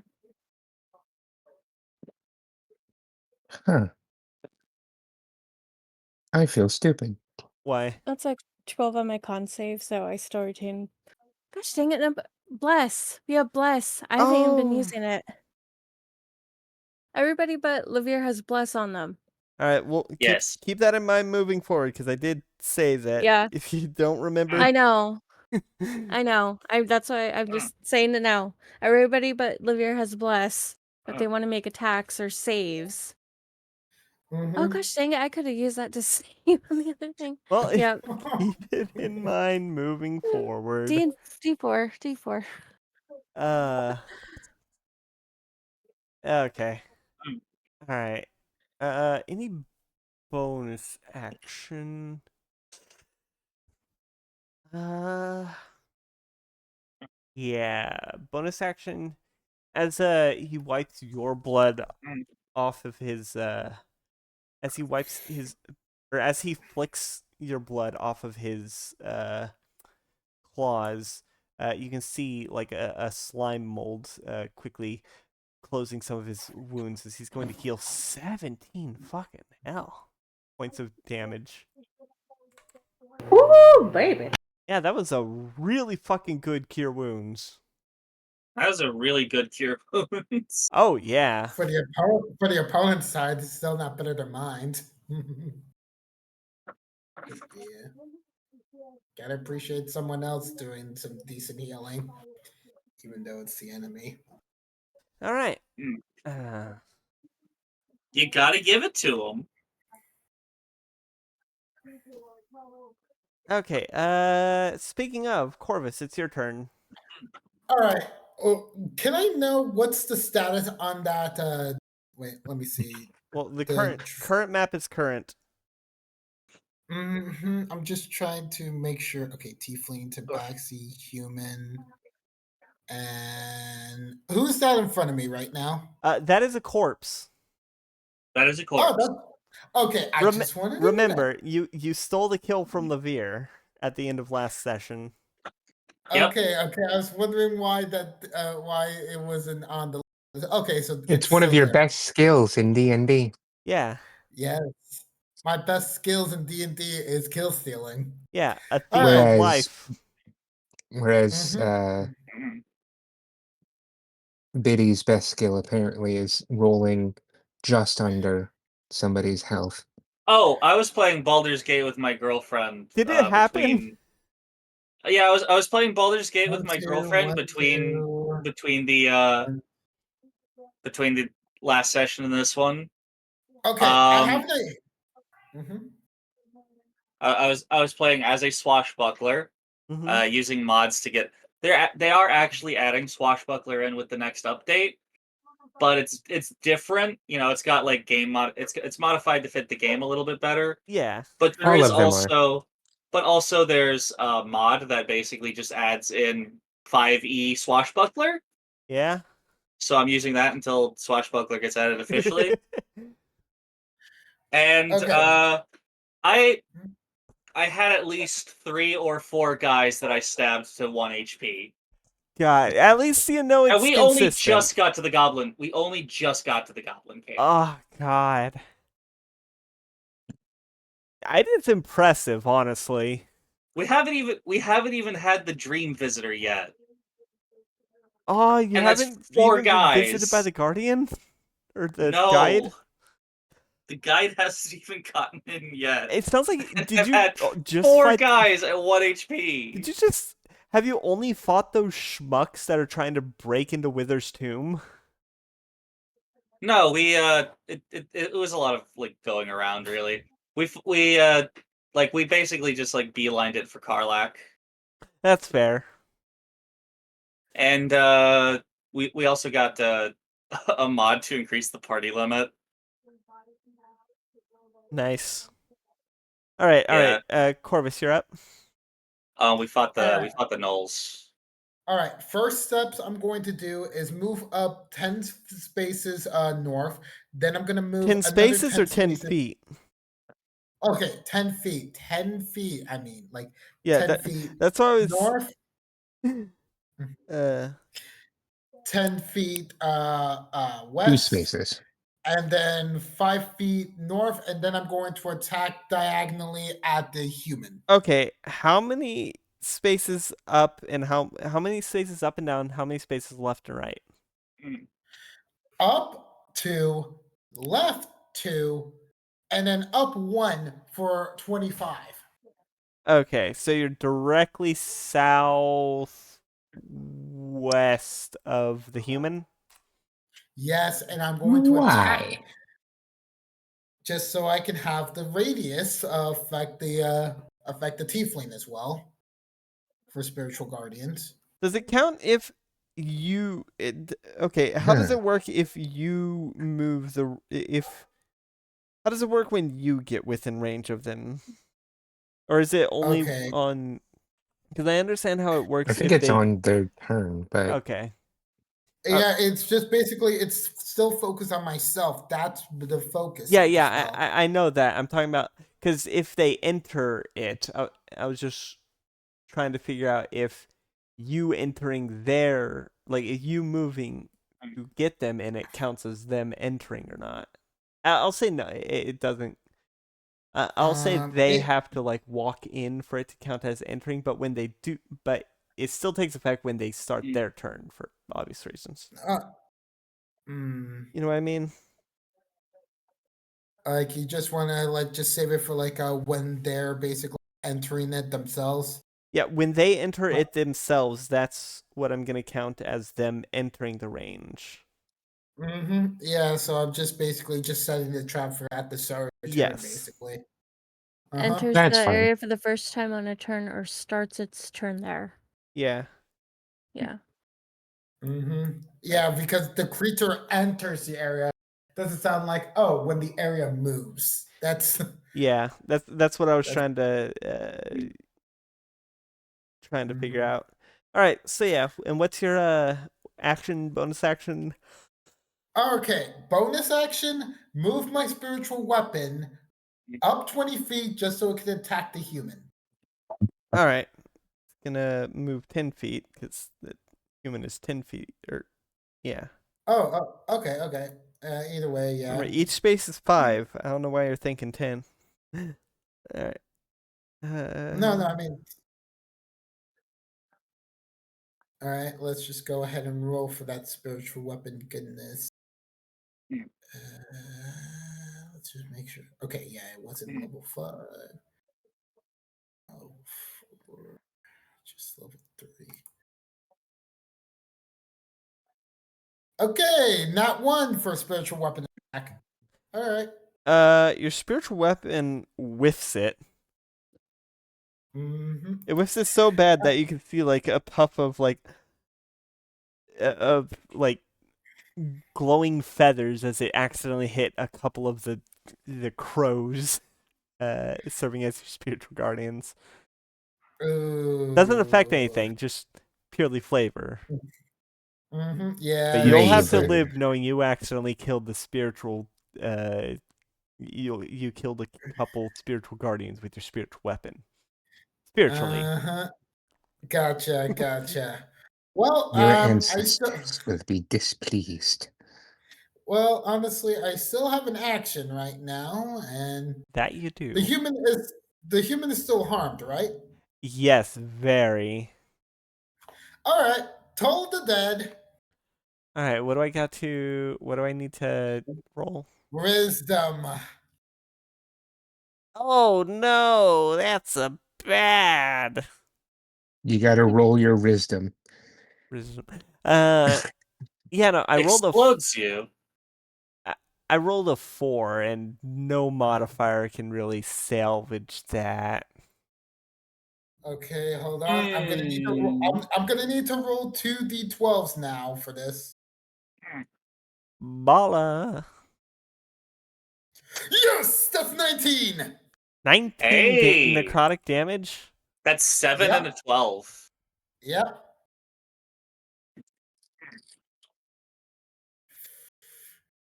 Huh. I feel stupid. Why? That's like 12 on my con save, so I still retain. Gosh dang it, no, bless. We have bless. I haven't even been Oh. using it. Everybody but Levere has bless on them. All right. Well, Yes. keep that in mind moving forward, because I did say that. Yeah. If you don't remember, I know. I know. That's why I'm just saying it now. Everybody but Levere has bless, but they want to make attacks or saves. Oh gosh dang it, I could have used that to save on the other thing. Well, Yeah. keep it in mind moving forward. D4. Okay. All right. Any bonus action? Yeah, bonus action. As he wipes your blood off of his as he wipes his, or as he flicks your blood off of his claws, you can see like a slime mold quickly closing some of his wounds as he's going to heal 17 fucking hell points of damage. Woo, baby. Yeah, that was a really fucking good cure wounds. That was a really good cure wounds. Oh yeah. For the opponent's side, it's still not better than mine. Yeah. Gotta appreciate someone else doing some decent healing, even though it's the enemy. All right. You gotta give it to him. Okay. Speaking of Corvus, it's your turn. All right. Oh, can I know what's the status on that? Wait, let me see. Well, the current map is current. I'm just trying to make sure. Okay, Tiefling, Tabaxi, Human, and who's that in front of me right now? That is a corpse. That is a corpse. Okay. I just wanted to remember you stole the kill from Levere at the end of last session. Yep. Okay. I was wondering why it wasn't on the. Okay, so It's one of still your there. best skills in D&D. Yeah. Yes, my best skills in D&D is kill stealing. Yeah, a thief All right. of life. Whereas Biddy's best skill apparently is rolling just under somebody's health. Oh, I was playing Baldur's Gate with my girlfriend. Did it happen? Yeah, I was playing Baldur's Gate with One, my two, girlfriend one, between two. between the last session and this one. Okay, I have the. I was playing as a swashbuckler, using mods to get. They are actually adding swashbuckler in with the next update, but it's different. You know, it's got like game mod. It's modified to fit the game a little bit better. Yeah. But there All is of them are. also there's a mod that basically just adds in 5e swashbuckler. Yeah. So I'm using that until swashbuckler gets added officially. And Okay. I had at least 3 or 4 guys that I stabbed to 1 HP. God, at least you know And it's we only consistent. just got to the goblin. We only just got to the goblin cave. Oh God. It's impressive, honestly. We haven't even had the dream visitor yet. Oh, you And that's haven't 4 even been visited by guys. the Guardian? Or the No. guide? The guide hasn't even gotten in yet. It sounds like And did I've you had just 4 fight guys at 1 HP. Did you just have you only fought those schmucks that are trying to break into Wither's tomb? No, it was a lot of like going around really. We basically just like beelined it for Karlak. That's fair. And we also got a mod to increase the party limit. Nice. All right. Corvus, you're up. We fought the Alright. gnolls. All right. First steps I'm going to do is move up 10 spaces north. Then I'm going to move 10 another spaces 10 or 10 spaces. feet? Okay, 10 feet. 10 feet. I mean, like Yeah, 10 feet that's why I was north, 10 10 feet 2 west, spaces. and then 5 feet north. And then I'm going to attack diagonally at the human. Okay, how many spaces up and how many spaces up and down? How many spaces left and right? Up 2, left 2, and then up 1 for 25. Okay, so you're directly southwest of the human. Yes, and I'm going to attack Why? just so I can have the radius affect the tiefling as well for spiritual guardians. Does it count if okay, how does Huh. it work if you move how does it work when you get within range of them? Or is it only Okay. on because I understand how it works I think if it's they on their turn, but Okay. Yeah, it's just basically it's still focused on myself. That's the focus. Yeah, as yeah, well. I know that. I'm talking about because if they enter it, I was just trying to figure out if you entering there, like if you moving to get them and it counts as them entering or not. I'll say no, it doesn't. I'll say they have to like walk in for it to count as entering, but when they do, but it still takes effect when they start their turn for obvious reasons. You know what I mean? Like you just want to like just save it for like when they're basically entering it themselves. Yeah, when they enter it themselves, that's what I'm gonna count as them entering the range. Mm-hmm. Yeah, so I'm just basically just setting the trap for at the start of the turn, Yes. basically. Enters That's the fine. area for the first time on a turn or starts its turn there. Yeah. Yeah. Mm-hmm. Yeah, because the creature enters the area. Doesn't sound like when the area moves. That's Yeah, that's what I was That's- trying to figure Mhm. out. All right, so yeah, and what's your bonus action? Okay, bonus action, move my spiritual weapon up 20 feet just so it can attack the human. All right, gonna move 10 feet because the human is 10 feet. Or yeah. Okay. Either way, yeah. Remember, each space is 5. I don't know why you're thinking 10. All right. No, I mean. All right, let's just go ahead and roll for that spiritual weapon. Goodness. Let's just make sure. Okay, yeah, it wasn't level 5. Oh, 4, just level 3. Okay, not 1 for spiritual weapon attack. All right. Your spiritual weapon whiffs it. Mm-hmm. It whiffs it so bad that you can see like a puff of like glowing feathers as it accidentally hit a couple of the crows serving as your spiritual guardians. Doesn't affect anything, just purely flavor. Yeah. But you'll have to Flavor. live knowing you accidentally killed the spiritual. You killed a couple spiritual guardians with your spiritual weapon. Spiritually. Gotcha. Well, Your I still. ancestors will be displeased. Well, honestly, I still have an action right now, and That you do. the human is still harmed, right? Yes, very. All right, Toll the Dead. All right, what do I need to roll? Wisdom. Oh no, that's a bad. You gotta roll your wisdom. Yeah, no, Explodes you. I rolled a 4, and no modifier can really salvage that. Okay, hold on. I'm gonna need to. I'm gonna need to roll 2d12s now for this. Bala. Yes, that's 19. 19 Hey! necrotic damage. That's 7 and a 12. Yep.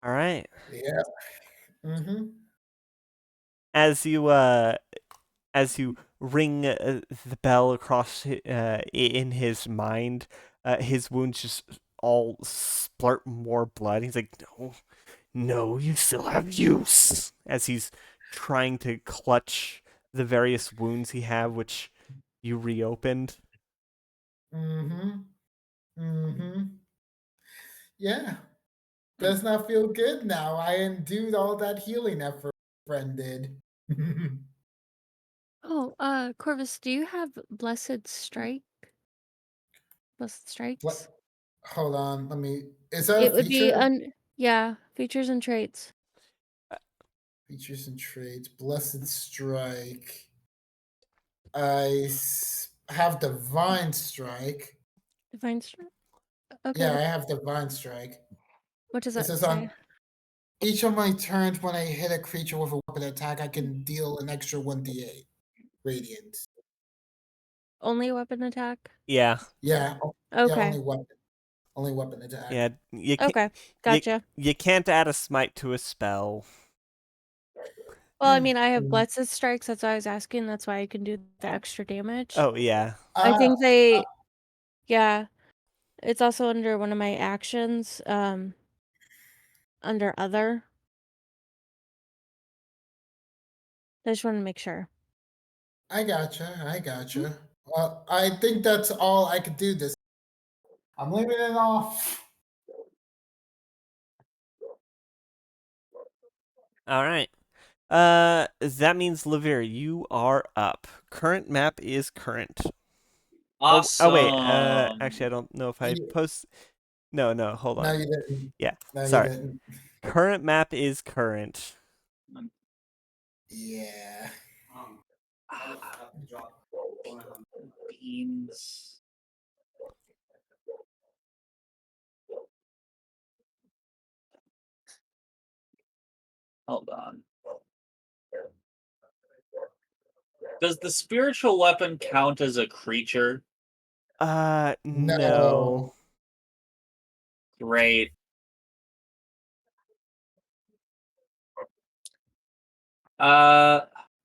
All right. Yep. Mm-hmm. As you ring the bell across in his mind, his wounds just all splurt more blood. He's like, no, you still have use. As he's trying to clutch the various wounds he have, which you reopened. Mm-hmm. Yeah. Does not feel good now. I endured all that healing effort friend did. Oh, Corvus, do you have Blessed Strike? Blessed Strikes? What? Hold on. Let me. Is that It a would be feature? yeah, features and traits. Features and traits. Blessed Strike. I have Divine Strike. Divine Strike. Okay. Yeah, I have Divine Strike. What does It that says say? on each of my turns when I hit a creature with a weapon attack, I can deal an extra 1d8 radiant. Only weapon attack? Yeah. Yeah. Yeah, Okay. only weapon. Only weapon attack. Yeah. You can't, Okay. Gotcha. You can't add a smite to a spell. Well, I mean, I have Blessed Strikes. That's why I was asking. That's why I can do the extra damage. Oh yeah. I think they. Yeah. It's also under one of my actions. Under other. I just want to make sure. I gotcha. Well, I think that's all I could do this. I'm leaving it off. All right. That means Lavir, you are up. Current map is current. Awesome. Oh wait. Actually, I don't know if I You- post. No, hold on. No, you didn't. Yeah. No, Sorry. you didn't. Current map is current. Yeah. Beans. Hold on. Does the spiritual weapon count as a creature? No. No. Great.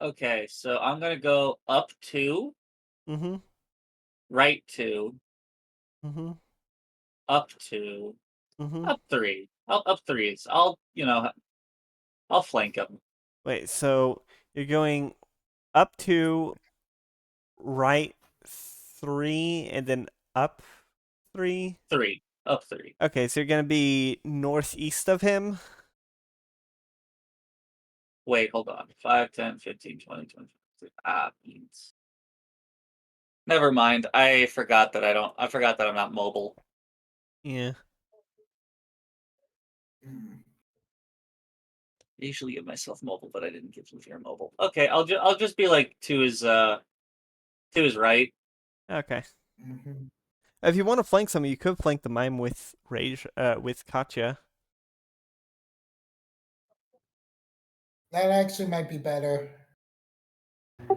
Okay, so I'm gonna go up 2, Mm-hmm. right 2, Mm-hmm. up 2, Mm-hmm. up 3. Up 3s. I'll flank him. Wait, so you're going up 2, right 3, and then up 3? 3. Up 3. Okay, so you're gonna be northeast of him? Wait, hold on. 5, 10, 15, 20, 22. Beans. Never mind. I forgot that I'm not mobile. Yeah. I usually give myself mobile, but I didn't give Luthier mobile. Okay, I'll just be like to his right. Okay. Mhm. If you want to flank someone, you could flank the mime with Rage, with Katya. That actually might be better.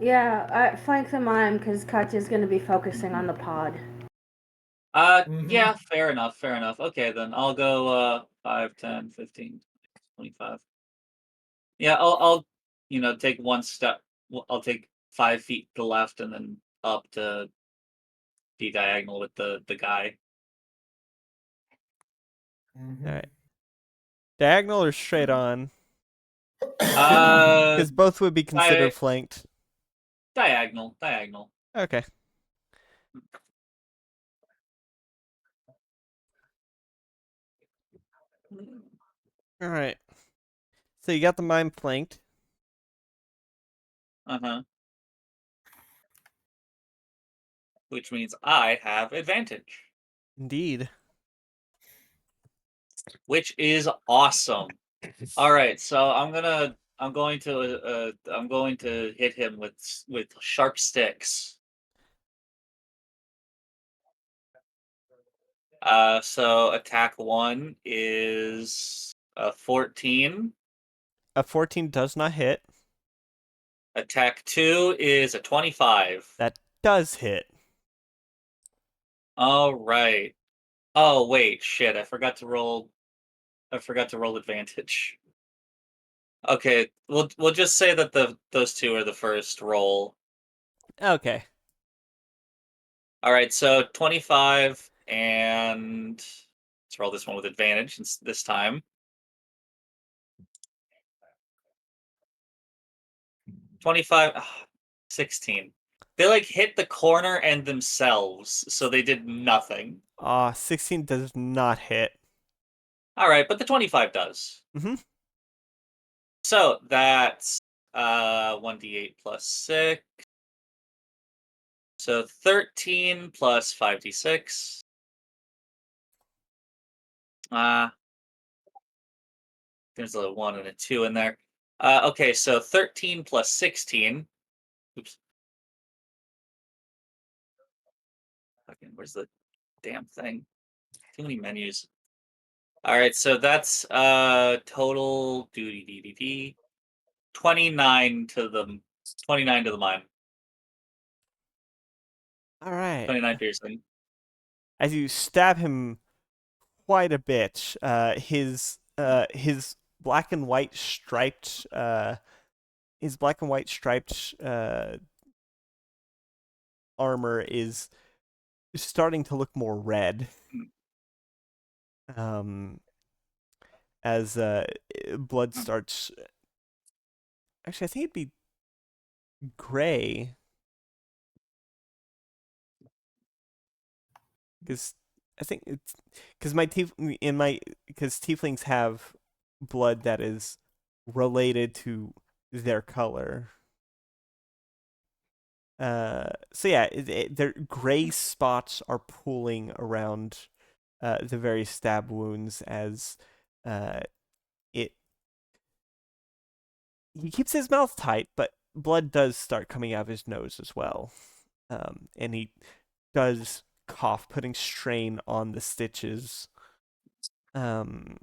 Yeah, flank the mime because Katya's going to be focusing on the pod. Yeah, fair enough, fair enough. Okay, then I'll go 5, 10, 15, 25. Yeah, I'll take one step. I'll take 5 feet to the left and then up to be diagonal with the guy. All right. Diagonal or straight on? Uh, Because both would be considered flanked. diagonal. Okay. All right. So you got the mime flanked. Which means I have advantage, Indeed. which is awesome. All right, so I'm going to hit him with sharp sticks. So attack 1 is a 14. A 14 does not hit. Attack 2 is a 25. That does hit. All right. Oh wait, shit! I forgot to roll advantage. Okay, we'll just say that those two are the first roll. Okay. All right, so 25, and let's roll this one with advantage this time. 25, 16. They hit the corner and themselves, so they did nothing. 16 does not hit. All right, but the 25 does. Mm-hmm. So that's 1d8 plus 6. So 13 plus 5d6. There's a 1 and a 2 in there. Okay, so 13 plus 16. Oops. Fucking, where's the damn thing? Too many menus. All right, so that's total 29 to the 29 to the mime. All right. 29 piercing. As you stab him quite a bit, his black and white striped armor is starting to look more red. As blood starts. Actually, I think it'd be gray. Because I think it's because because tieflings have blood that is related to their color. So yeah, their gray spots are pooling around the various stab wounds as it. He keeps his mouth tight, but blood does start coming out of his nose as well, and he does cough, putting strain on the stitches. But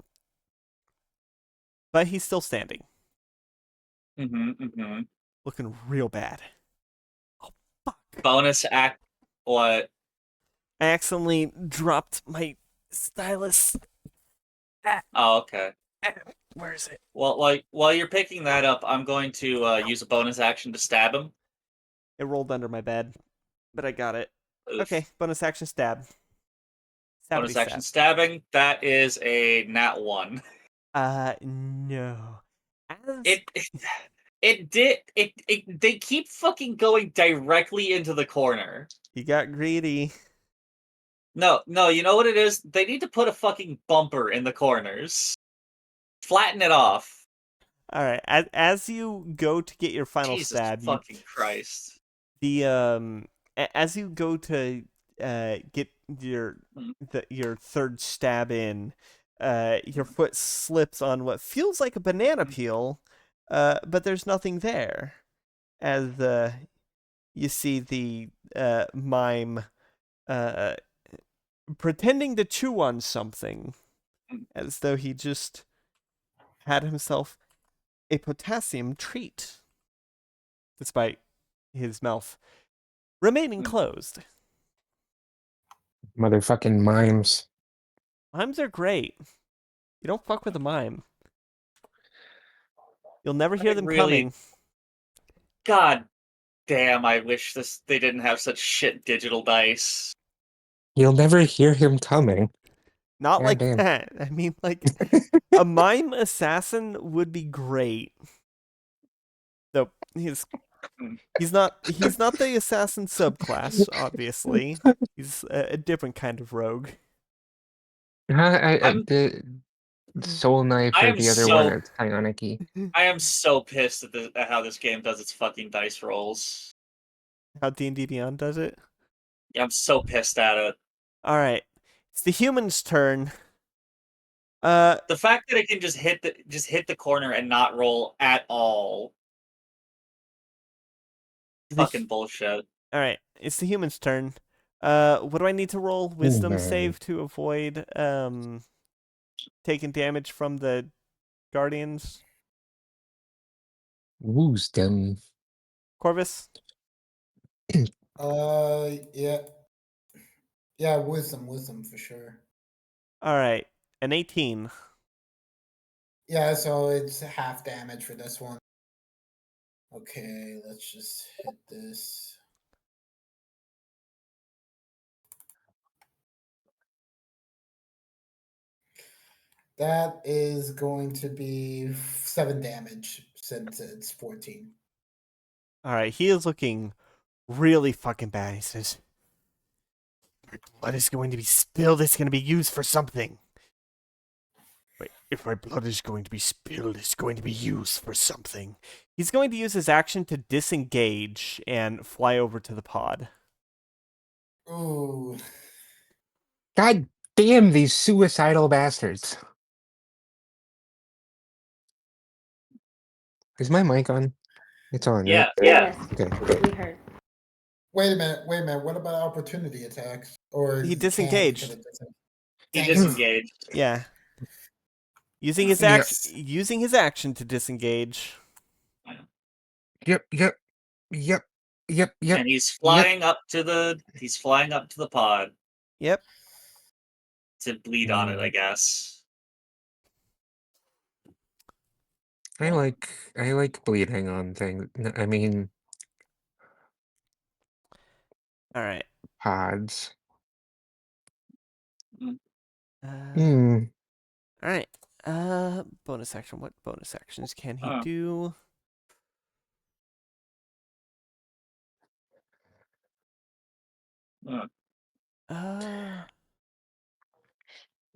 he's still standing. Looking real bad. Oh, fuck. Bonus act. What? I accidentally dropped my stylus. Oh, okay. Where is it? Well, while you're picking that up, I'm going to use a bonus action to stab him. It rolled under my bed, but I got it. Oof. Okay, bonus action stab. Bonus action stabbing. That is a nat 1. No. They keep fucking going directly into the corner. He got greedy. No, you know what it is? They need to put a fucking bumper in the corners. Flatten it off. All right, as you go to get your final Jesus stab, fucking Christ. As you go to get your third stab in, your foot slips on what feels like a banana peel, but there's nothing there. As you see the mime pretending to chew on something as though he just had himself a potassium treat, despite his mouth remaining closed. Motherfucking mimes. Mimes are great. You don't fuck with a mime. You'll never hear them really- coming. God damn, I wish they didn't have such shit digital dice. You'll never hear him coming. Not like Goddamn. that. I mean, like, a mime assassin would be great. Though he's not the assassin subclass, obviously. He's a different kind of rogue. The soul knife I or am the other so- one that's Ionic-y. I am so pissed at how this game does its fucking dice rolls. How D&D Beyond does it. Yeah, I'm so pissed at it. All right, it's the human's turn. The fact that it can just hit the corner and not roll at all. Fucking bullshit. All right, it's the human's turn. What do I need to roll? Wisdom man. save to avoid taking damage from the guardians. Wisdom. Corvus. Yeah. Yeah, wisdom for sure. All right, an 18. Yeah, so it's half damage for this one. Okay, let's just hit this. That is going to be 7 damage since it's 14. All right, he is looking really fucking bad. He says, "My blood is going to be spilled. It's going to be used for something. Wait, if my blood is going to be spilled, it's going to be used for something." He's going to use his action to disengage and fly over to the pod. Ooh. God damn these suicidal bastards. Is my mic on? It's on, Yeah, right? yeah. Okay. We heard. Wait a minute. What about opportunity attacks? Or He can't disengaged. because it doesn't- He Dang it. disengaged. Yeah. Using his action to disengage. Yep. And he's flying up to the pod Yep. to bleed on it, I guess. I like bleeding on things. I mean, All right. pods. All right. Bonus action. What bonus actions can he do?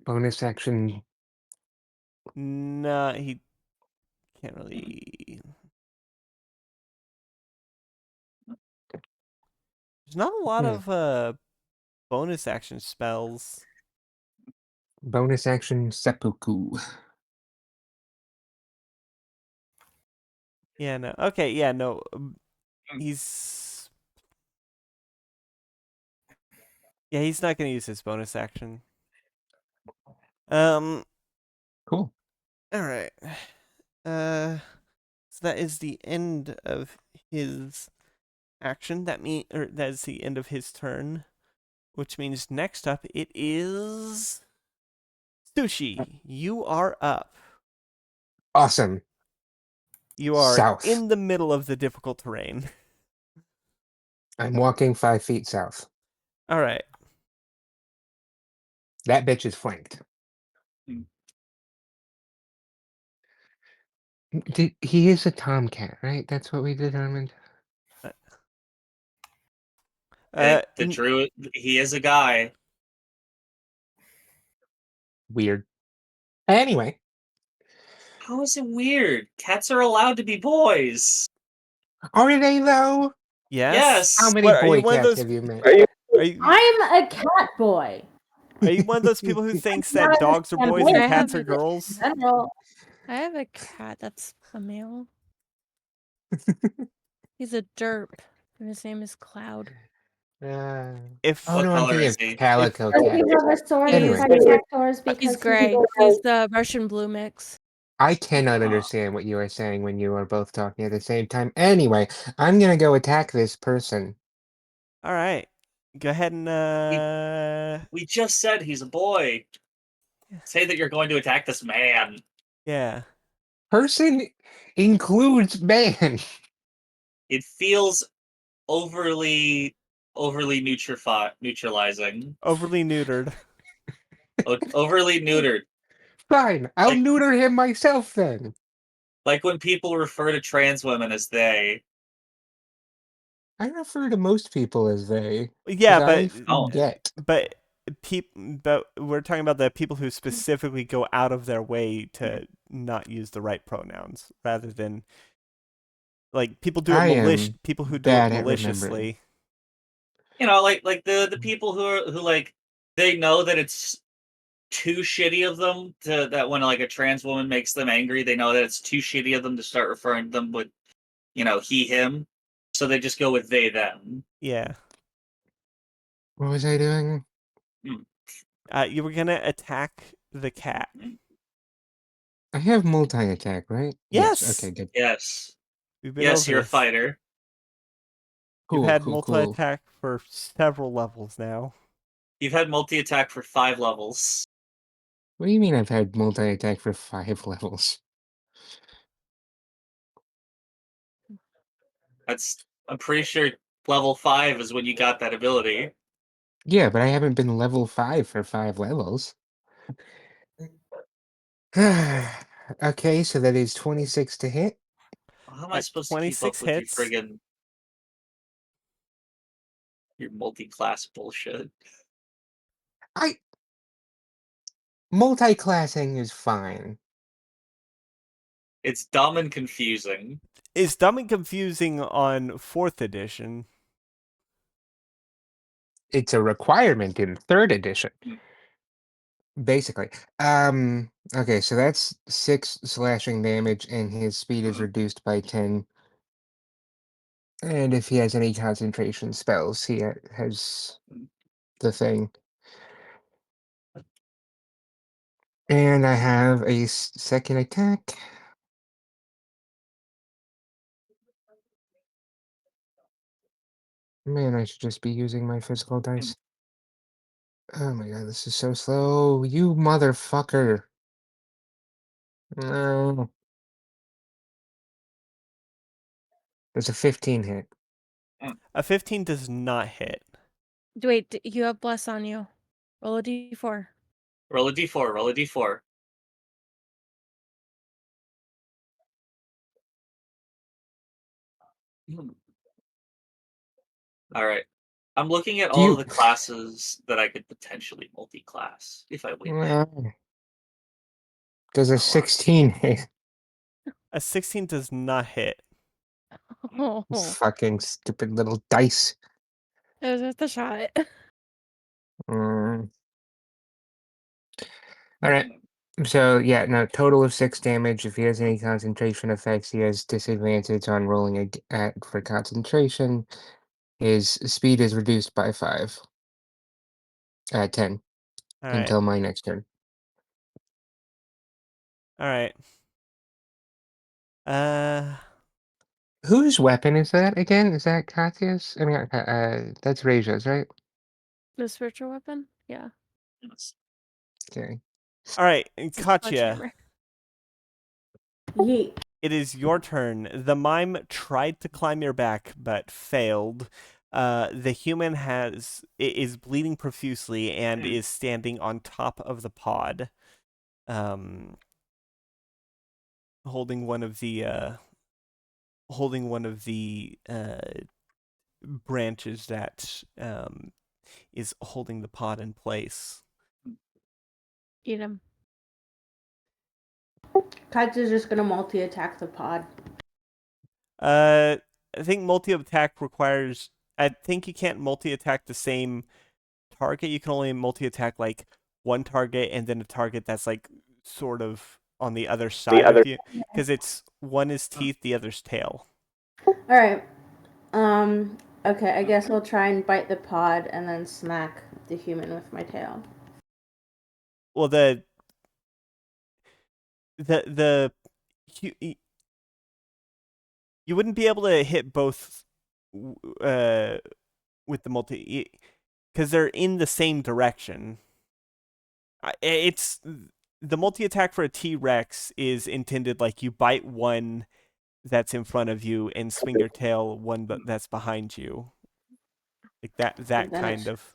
Bonus action. Nah, he can't really. There's not a lot of bonus action spells. Bonus action seppuku. Yeah, no. Okay, yeah, no. He's not gonna use his bonus action. Cool. All right. So that is the end of his action. That is the end of his turn, which means next up it is Sushi. You are up. Awesome. You are South. in the middle of the difficult terrain. I'm walking 5 feet south. All right. That bitch is flanked. He is a tomcat, right? That's what we determined. The druid, he is a guy. Weird. Anyway. How is it weird? Cats are allowed to be boys. Are they though? Yes. How many What, are you boy one of cats those- have you met? I'm a cat boy. Are you one of those people who thinks that dogs are boys and cats are girls? General. I have a cat that's a male. He's a derp, and his name is Cloud. If Oh What no, I'm color thinking is of he? Calico Does Cat. he have a sword Anyway. inside his tractors because He's gray. He's the Russian blue mix. I cannot understand what you are saying when you are both talking at the same time. Anyway, I'm gonna go attack this person. all right, go ahead and We just said he's a boy. Say that you're going to attack this man. yeah. Person includes man. It feels overly neutralizing. Overly neutered. Overly neutered. Fine, I'll Like- neuter him myself then. Like when people refer to trans women as they. I refer to most people as they. Yeah, 'Cause I Oh. forget. but we're talking about the people who specifically go out of their way to not use the right pronouns, rather than like people do it I am people who do it bad at remembering. maliciously. You know, like the people who like they know that it's too shitty of them to that when like a trans woman makes them angry, they know that it's too shitty of them to start referring to them with, he, him. So they just go with they, them. Yeah. What was I doing? You were gonna attack the cat. I have multi-attack, right? Yes. Okay, good. Yes. We've been Yes, over you're a this. fighter. You've Cool, had cool, cool. multi-attack for several levels now. You've had multi-attack for 5 levels. What do you mean I've had multi-attack for 5 levels? I'm pretty sure level 5 is when you got that ability. Yeah, but I haven't been level 5 for 5 levels. Okay, so that is 26 to hit. How am I supposed to keep up 26 with hits. your multi-class bullshit? Multi-classing is fine. It's dumb and confusing. It's dumb and confusing on 4th edition. It's a requirement in 3rd edition. Basically. Okay, so that's 6 slashing damage, and his speed is reduced by 10. And if he has any concentration spells, he has the thing. And I have a second attack. Man, I should just be using my physical dice. Oh my god, this is so slow. You motherfucker. No. There's a 15 hit. A 15 does not hit. Wait, you have bless on you. Roll a d4. Roll a d4, roll a d4. Alright. I'm looking at Do all you- of the classes that I could potentially multi-class if I win. Does a 16 hit? A 16 does not hit. Oh, Fucking stupid little dice. it was just a shot. Mm. Alright. So, yeah, no, total of 6 damage. If he has any concentration effects, he has disadvantage on rolling for concentration. His speed is reduced by 5. 10. All right. Until my next turn. All right. Whose weapon is that again? Is that Katya's? I mean, that's Reja's, right? The spiritual weapon? Yeah. Okay. All right, It's a Katya. sledgehammer. Yeet. It is your turn. The mime tried to climb your back but failed. The human is bleeding profusely and is standing on top of the pod, holding one of the branches that is holding the pod in place. Eat him. Katya's just gonna multi-attack the pod. I think multi-attack requires. I think you can't multi-attack the same target. You can only multi-attack like one target and then a target that's like sort of on the other side of you, because it's one is teeth, the other's tail. All right. Okay, I guess I'll try and bite the pod and then smack the human with my tail. Well, the you wouldn't be able to hit both with the multi because they're in the same direction. It's the multi attack for a T-Rex is intended like you bite one that's in front of you and swing your tail one that's behind you, like that Then kind it's of.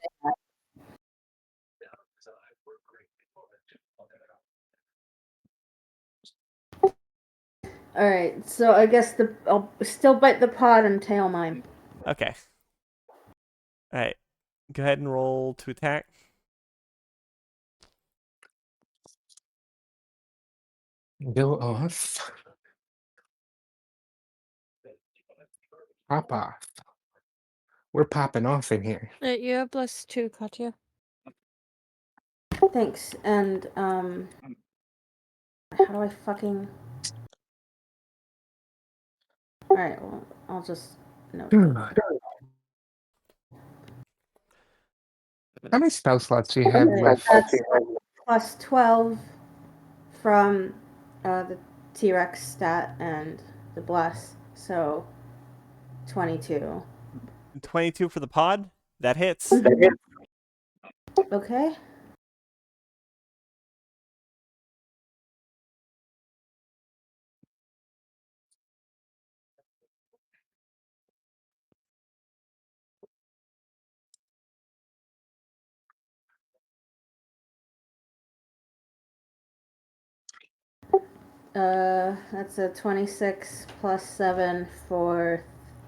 all right. So I guess I'll still bite the pod and tail mime. Okay. All right. Go ahead and roll to attack. Go off. Pop off. We're popping off in here. You have +2, Katya. Thanks. And how do I fucking? All right. Well, I'll just note that. How many spell slots do you have Okay, left? that's +12 from the T-Rex stat and the bless, so 22. 22 for the pod. That hits. Okay. That's a 26 plus 7 for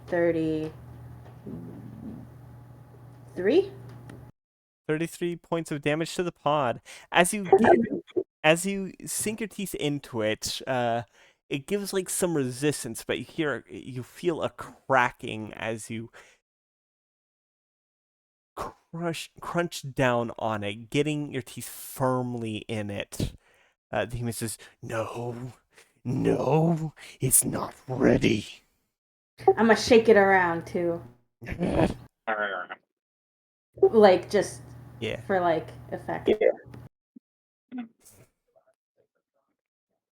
33. 33 points of damage to the pod. As you sink your teeth into it, it gives like some resistance, but you feel a cracking as you crunch down on it, getting your teeth firmly in it. The human says, "No, it's not ready." I'm gonna shake it around too, like just Yeah. for like effect.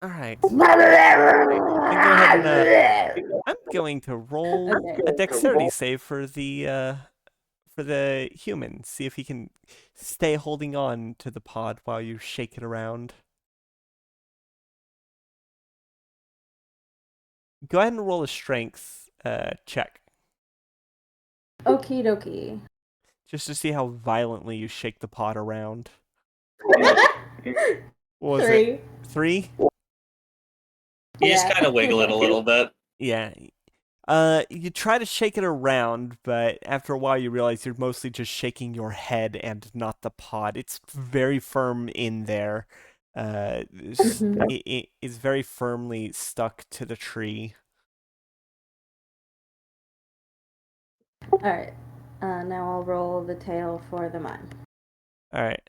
All right. Then go ahead and I'm going to roll Okay. a dexterity save for the human. See if he can stay holding on to the pod while you shake it around. Go ahead and roll a strength check, Okie dokie. just to see how violently you shake the pod around. What was 3. it? 3? You Yeah. just kind of wiggle it a little bit. Yeah. You try to shake it around, but after a while you realize you're mostly just shaking your head and not the pod. It's very firm in there. It is very firmly stuck to the tree. All right. Now I'll roll the tail for the mime. All right.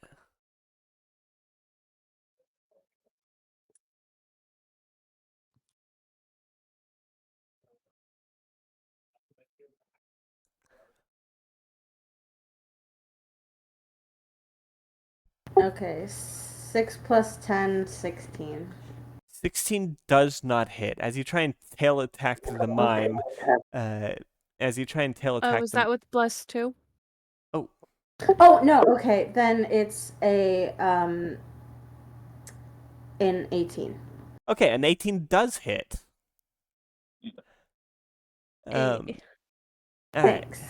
Okay. 6 plus 10, 16. 16 does not hit. As you try and tail attack the mime, as you try and tail attack Was that with +2? Oh no. Okay. Then it's an 18. Okay, an 18 does hit. Hey. All right. Thanks.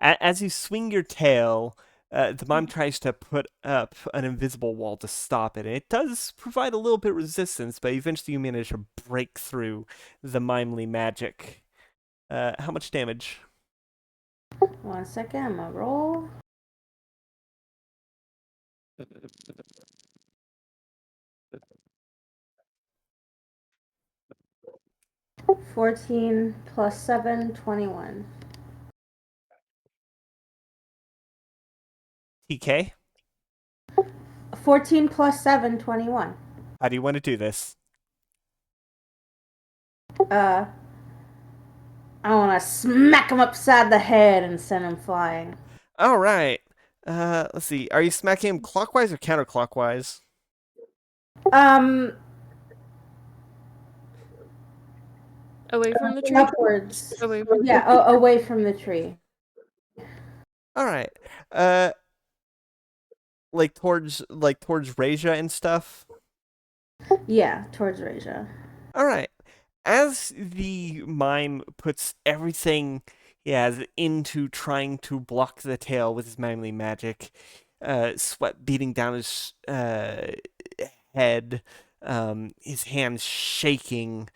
As you swing your tail, the mime tries to put up an invisible wall to stop it. It does provide a little bit of resistance, but eventually you manage to break through the mimely magic. How much damage? 1 second. I'm gonna roll. $14 plus 7, 21. TK? 14 plus 7, 21. How do you want to do this? I want to smack him upside the head and send him flying. All right. Let's see. Are you smacking him clockwise or counterclockwise? Away from the tree? Upwards. Away from the Yeah, away from the tree. All right. Like towards Raja and stuff. Yeah, towards Raja. All right. As the mime puts everything he has into trying to block the tail with his manly magic, sweat beating down his head, his hands shaking,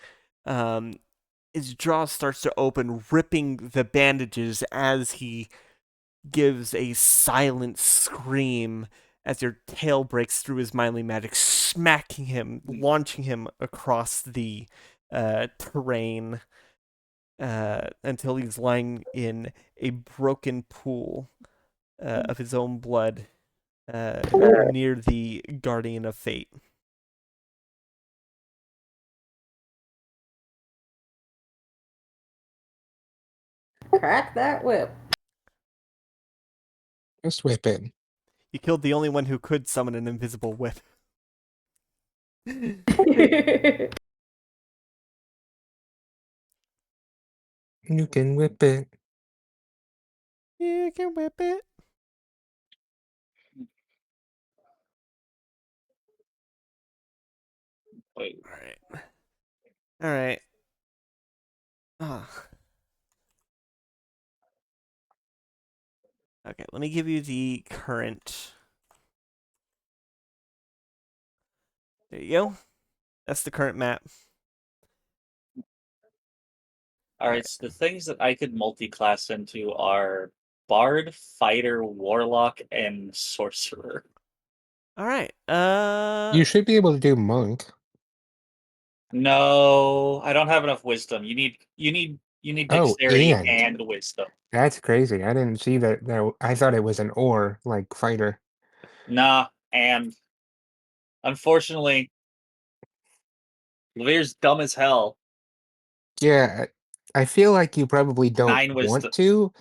his jaw starts to open, ripping the bandages as he gives a silent scream as your tail breaks through his manly magic, smacking him, launching him across the terrain until he's lying in a broken pool of his own blood near the Guardian of Fate. Crack that whip. Just whip it. You killed the only one who could summon an invisible whip. You can whip it. You can whip it. Wait. All right. All right. Ah. Okay, let me give you the current. There you go. That's the current map. Alright, so the things that I could multi-class into are Bard, Fighter, Warlock, and Sorcerer. All right. You should be able to do monk. No, I don't have enough wisdom. You need Oh, dexterity and and wisdom. that's crazy. I didn't see that. I thought it was an or like fighter. Nah, and unfortunately, Levir's dumb as hell. Yeah, I feel like you probably don't 9 want wisdom. to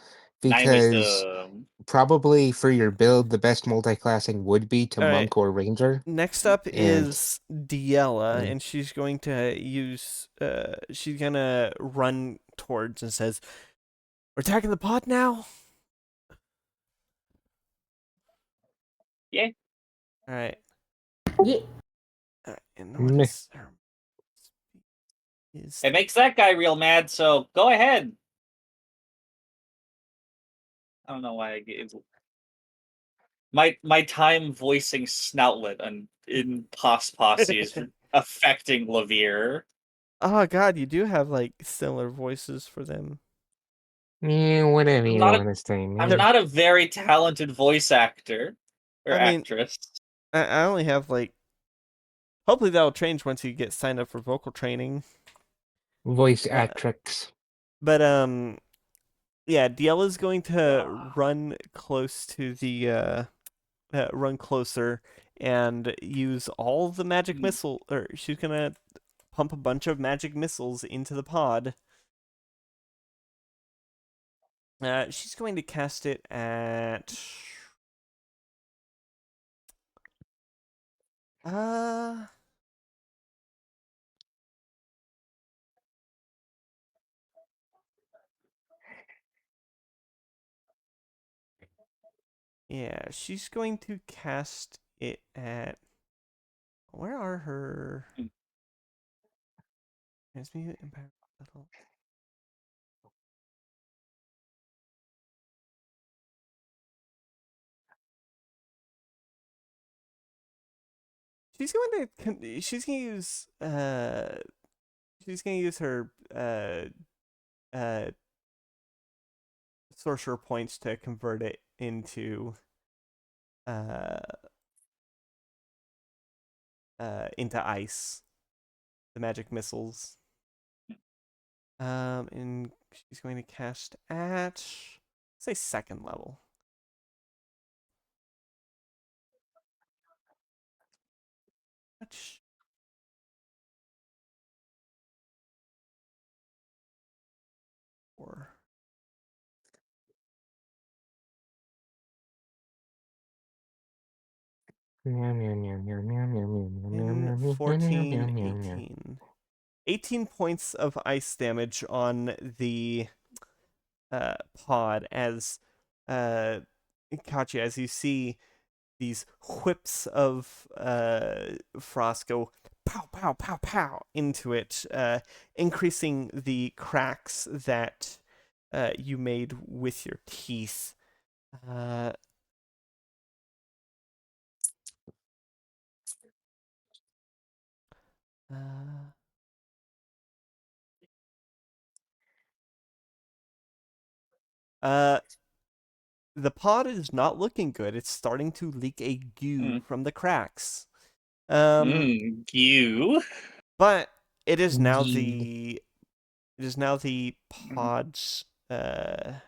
9 because wisdom. probably for your build, the best multi-classing would be to All right. monk or ranger. Next up And is Diella, Mm. and she's going to use. She's gonna run towards and says, "We're attacking the pod now." Yeah. All right. Yeah. And Meh. what is It makes that guy real mad, so go ahead. I don't know why I gave my time voicing Snoutlet and in Pos Posse is affecting Levir. Oh God, you do have like similar voices for them. Yeah, whatever I'm you not a- want to say, I'm man. not a very talented voice actor or I mean, actress. I only have like. Hopefully that'll change once you get signed up for vocal training. Voice Uh, actrix. But yeah, Diella's going to run close to the run closer and use all the magic missile, or she's gonna pump a bunch of magic missiles into the pod. She's going to cast it at yeah, she's going to cast it at where are her transmute impact level? She's gonna use her uh sorcerer points to convert it uh into ice, the magic missiles. And she's going to cast at say second level. Which In 14, 18. 18 points of ice damage on the pod as Kachi, as you see these whips of frost go pow, pow, pow, pow into it, increasing the cracks that you made with your teeth. The pod is not looking good. It's starting to leak a goo from the cracks. You. But it is now Gee. the pod's it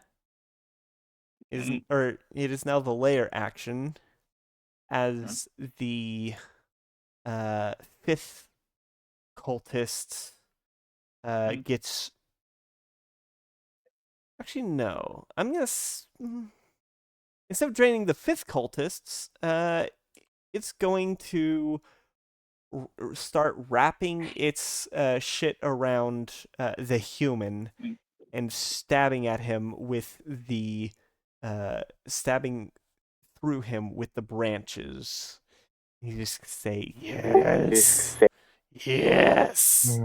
is now the layer action as the fifth cultist gets. Actually, no. I'm gonna instead of draining the fifth cultists, it's going to start wrapping its shit around the human and stabbing at him with the stabbing through him with the branches. You just say yes, yes,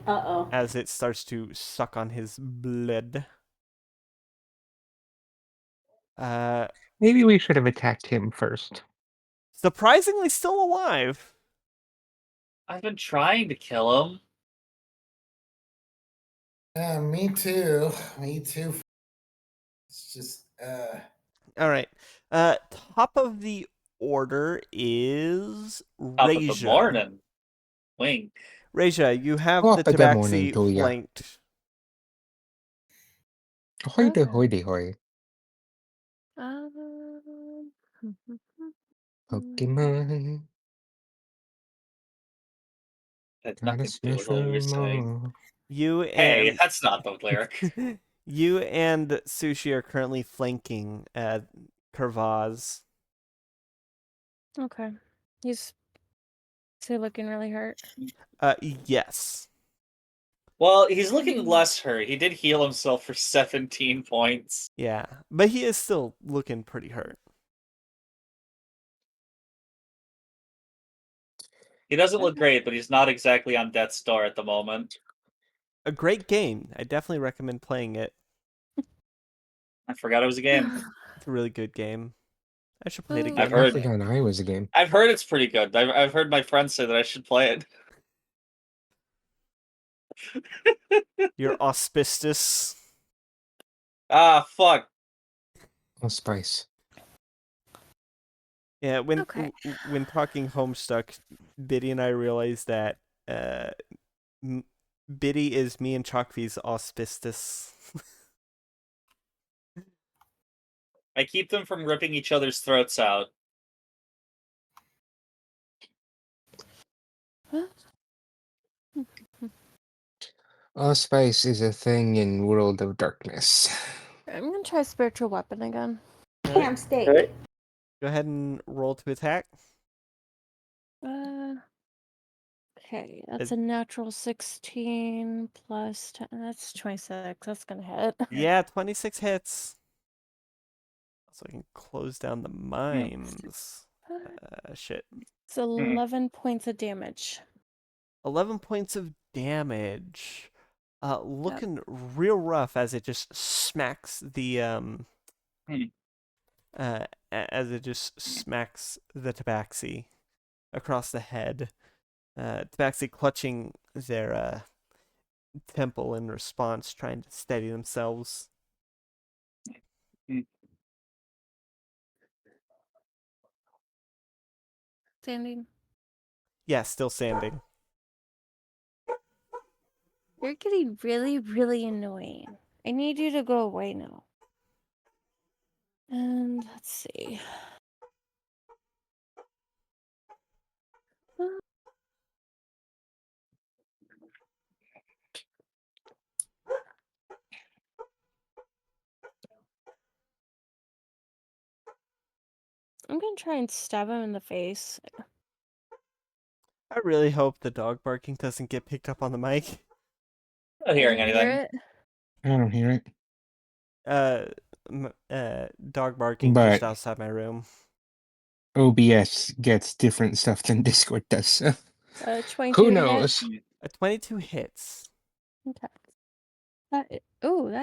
Uh-oh. as it starts to suck on his blood. Maybe we should have attacked him first. Surprisingly, still alive. I've been trying to kill him. Yeah, me too. Me too. It's just All right. Top of the order is Top of the Raja. morning. Wink. Raja, you have Top the of the morning tabaxi to ya. flanked. Hoity Okay. hoity hoy. Pokemon. Had Gotta nothing to do smash with what we were them saying. all. You Hey, and that's not the lyric. you and Sushi are currently flanking Kervaz. Okay. Is he looking really hurt? Yes. Well, he's looking less hurt. He did heal himself for 17 points. Yeah, but he is still looking pretty hurt. He doesn't look great, but he's not exactly on death's door at the moment. A great game. I definitely recommend playing it. I forgot it was a game. It's a really good game. I should play it I've again. heard- I forgot I was a game. I've heard it's pretty good. I've heard my friends say that I should play it. You're auspicious. Ah, fuck. Oh, spice. Yeah, when Okay. when talking Homestuck, Biddy and I realized that Biddy is me and Chalkvy's auspicious. I keep them from ripping each other's throats out. Allspice is a thing in World of Darkness. I'm gonna try spiritual weapon again. Ham steak. Alright. Go ahead and roll to attack. Okay, that's a natural 16 plus 10. That's 26. That's gonna hit. Yeah, 26 hits. So I can close down the mines. Shit. It's 11 points of damage. 11 points of damage. Looking real rough as it just smacks the as it just smacks the tabaxi across the head. Tabaxi clutching their temple in response, trying to steady themselves. Standing. Yeah, still standing. You're getting really, really annoying. I need you to go away now. And let's see. and try and stab him in the face. I really hope the dog barking doesn't get picked up on the mic. Not hearing I didn't hear anything. it. I don't hear it. Dog barking But just outside my room. OBS gets different stuff than Discord does. 22 Who to hit. knows? A 22 hits. Okay. That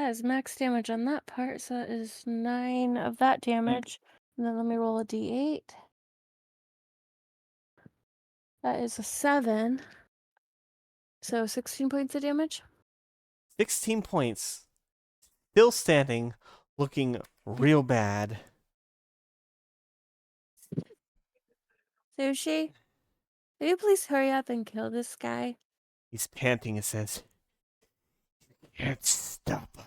is max damage on that part, so that is 9 of that damage. And then let me roll a d8. That is a 7. So 16 points of damage. 16 points. Still standing, looking real bad. Sushi, will you please hurry up and kill this guy? He's panting and says, "Can't stop."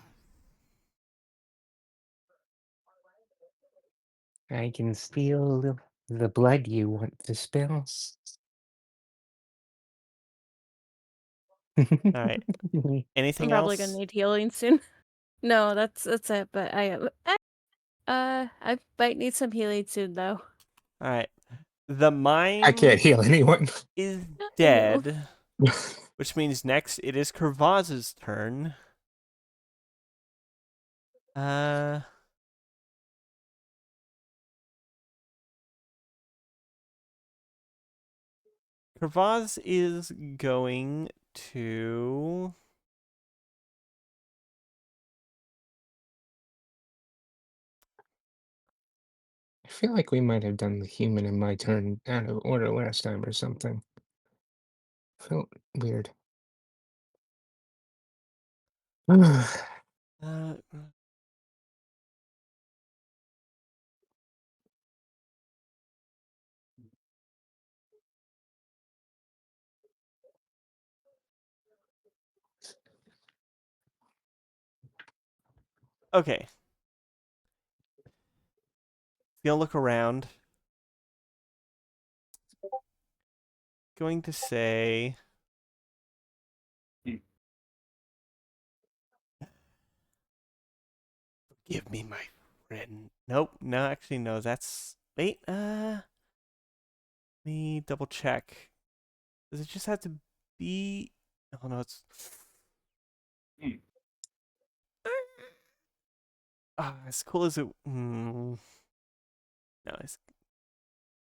I can steal the blood you want to spill. Alright. Anything I'm probably else? gonna need healing soon. No, that's it. But I might need some healing soon though. Alright. The mime I can't heal anyone. is Ew. dead, which means next it is Kervaz's turn. Kervaz is going to... I feel like we might have done the human in my turn out of order last time or something. Felt weird. Uh, okay. Gonna look around. Going to say... Give me my friend. Nope. No, actually, no. That's... Wait, let me double check. Does it just have to be... Oh, no, it's... as cool as it... No, it's...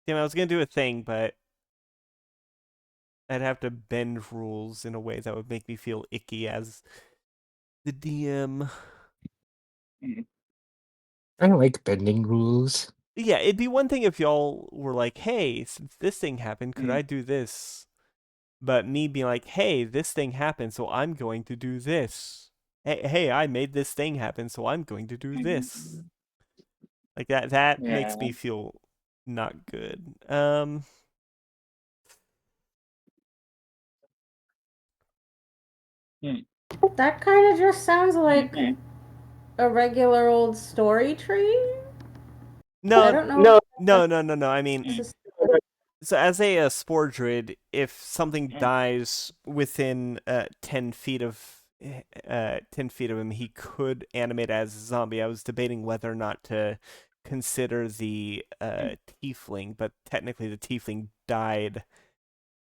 Damn, I was gonna do a thing, but... I'd have to bend rules in a way that would make me feel icky as the DM. I don't like bending rules. Yeah, it'd be one thing if y'all were like, hey, since this thing happened, could I do this? But me being like, hey, this thing happened, so I'm going to do this. Hey, I made this thing happen, so I'm going to do this. Like that makes me feel not good. That kind of just sounds like a regular old story tree. I No, don't know. no. I mean, so as a spore druid, if something dies within 10 feet of 10 feet of him, he could animate as a zombie. I was debating whether or not to consider the tiefling, but technically the tiefling died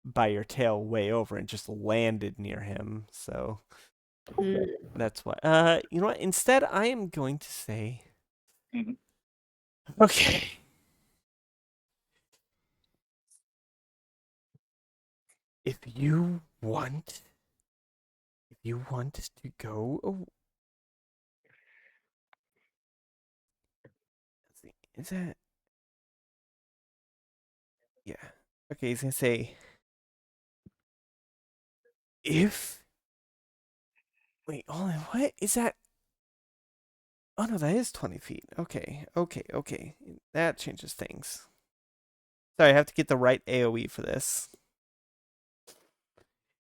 by your tail way over and just landed near him. So that's why. You know what? Instead, I am going to say, okay. If you want to go, let's see, is that? Yeah. Okay, he's gonna say, if. Wait, hold on. What is that? Oh no, that is 20 feet. Okay. That changes things. Sorry, I have to get the right AoE for this.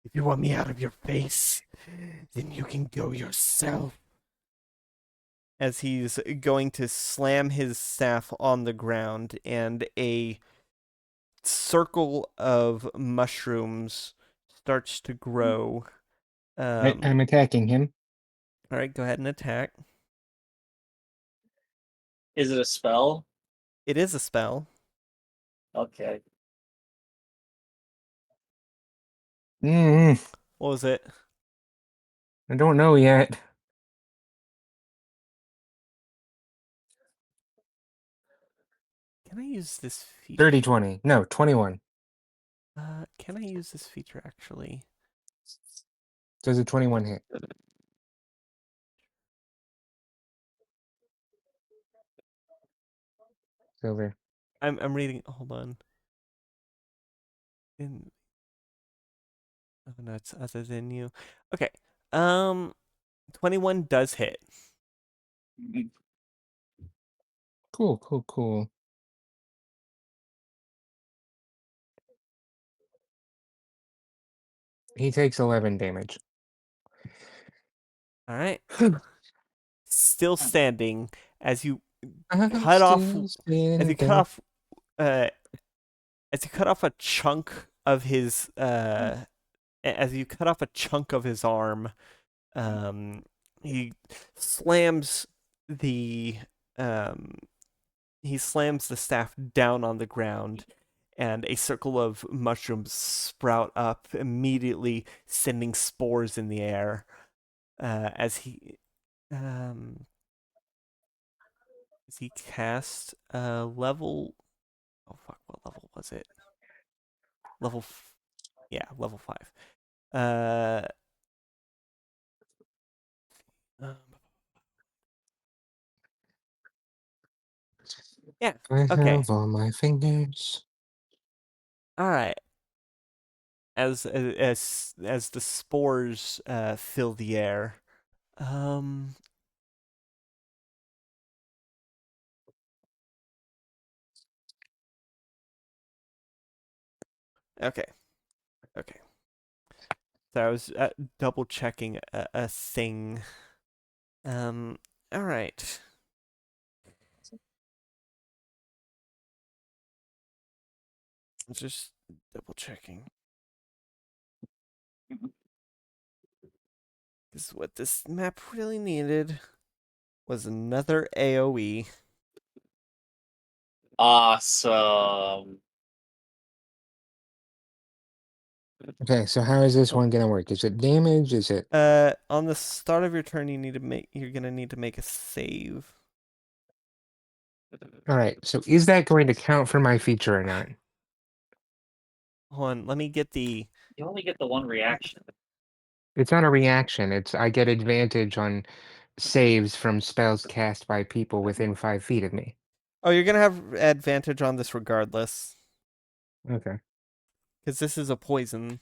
If you want me out of your face, then you can go yourself. As he's going to slam his staff on the ground, and a circle of mushrooms starts to grow. I'm attacking him. All right, go ahead and attack. Is it a spell? It is a spell. Okay. Mm, What was it? I don't know yet. Can I use this feature? 30, 20. No, 21. Can I use this feature actually? Does a 21 hit? Silver. I'm reading. Hold on. Oh no, it's other than you. Okay. 21 does hit. Cool, cool, cool. He takes 11 damage. All right. Still standing as you I'm cut off still as you cut standing. off as you cut off a chunk of his as you cut off a chunk of his arm. He slams the um he slams the staff down on the ground, and a circle of mushrooms sprout up, immediately sending spores in the air as um, he cast level. Oh fuck! What level was it? Yeah, level 5. Um, yeah. I Okay. have all my fingers. All right. As the spores fill the air. Um. Okay. Okay. So I was double checking a thing. All right. Just double checking. Because what this map really needed was another AoE. Awesome. Okay, so how is this one gonna work? Is it damage? Is it On the start of your turn, you're gonna need to make a save. alright, so is that going to count for my feature or not? Hold on, let me get the. You only get the one reaction. It's not a reaction, it's I get advantage on saves from spells cast by people within 5 feet of me. Oh, you're gonna have advantage on this regardless, Okay. because this is a poison.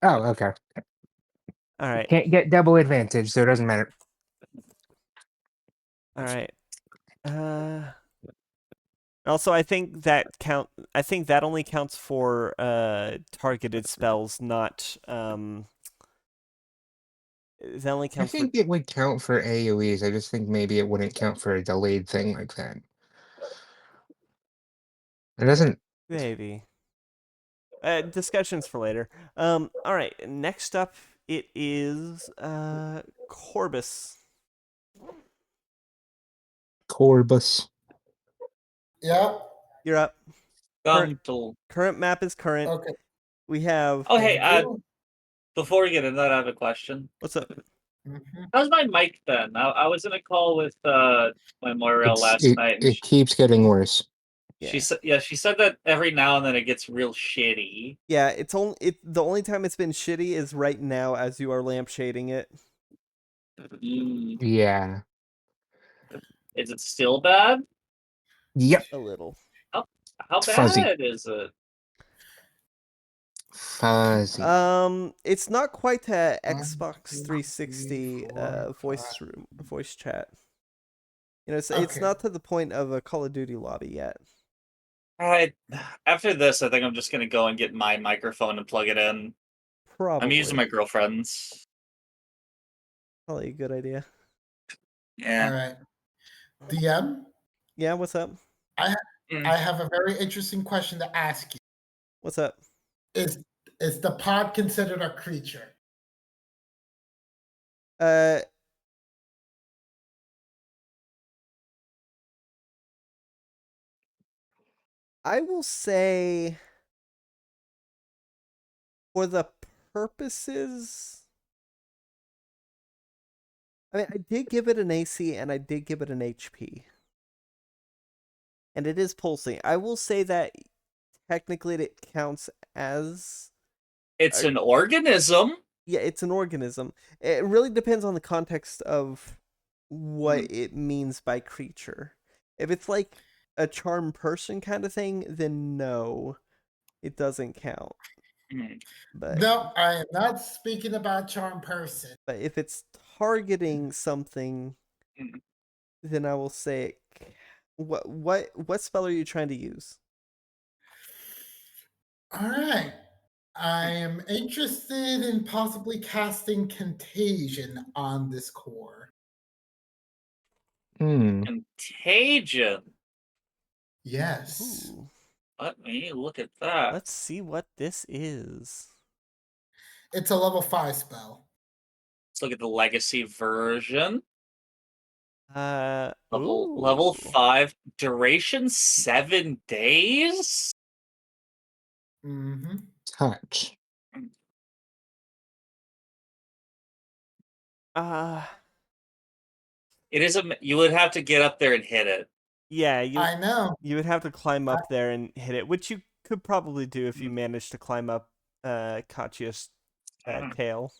Oh, okay. All right, Can't get double advantage, so it doesn't matter. all right. Also, I think that only counts for targeted spells, not That only I counts for. think it would count for AoEs, I just think maybe it wouldn't count for a delayed thing like that. It doesn't. Maybe. Discussions for later. All right. Next up, it is Corbus. Corbus. Yeah. You're up. Current, Guntle. current map is current. Okay. We have. Oh, hey, Thank you. before we get into that, I have a question. What's up? Mhm. How's my mic then? I was in a call with my Moira last night, and It keeps getting worse. she Yeah. said, she said that every now and then it gets real shitty. Yeah. The only time it's been shitty is right now as you are lampshading it. Mm. Yeah. Is it still bad? Yep. A little. How Fuzzy. bad is it? Fuzzy. It's not quite a 1, Xbox 2, 360 3, 4, voice chat. It's Okay. not to the point of a Call of Duty lobby yet. Alright, after this, I think I'm just gonna go and get my microphone and plug it in. Probably. I'm using my girlfriend's. Probably a good idea. Yeah. All right. DM, Yeah, what's up? I have a very interesting question to ask you. What's up? Is is the pod considered a creature? Uh I will say, for the purposes, I mean, I did give it an AC and I did give it an HP. And it is pulsing. I will say that technically it counts as... It's an organism. Yeah, it's an organism. It really depends on the context of what it means by creature. If it's like a charm person kind of thing, then no, it doesn't count. But No, I am not speaking about charm person. but if it's targeting something, then I will say what spell are you trying to use? All right. I am interested in possibly casting Contagion on this core. Contagion. Yes. Ooh, Let me look at that. let's see what this is. It's a level 5 spell. Let's look at the legacy version. Level Ooh. 5, duration 7 days. Mm-hmm. Touch. It is you would have to get up there and hit it. Yeah, I know. you would have to climb up there and hit it, which you could probably do if you managed to climb up Katya's tail.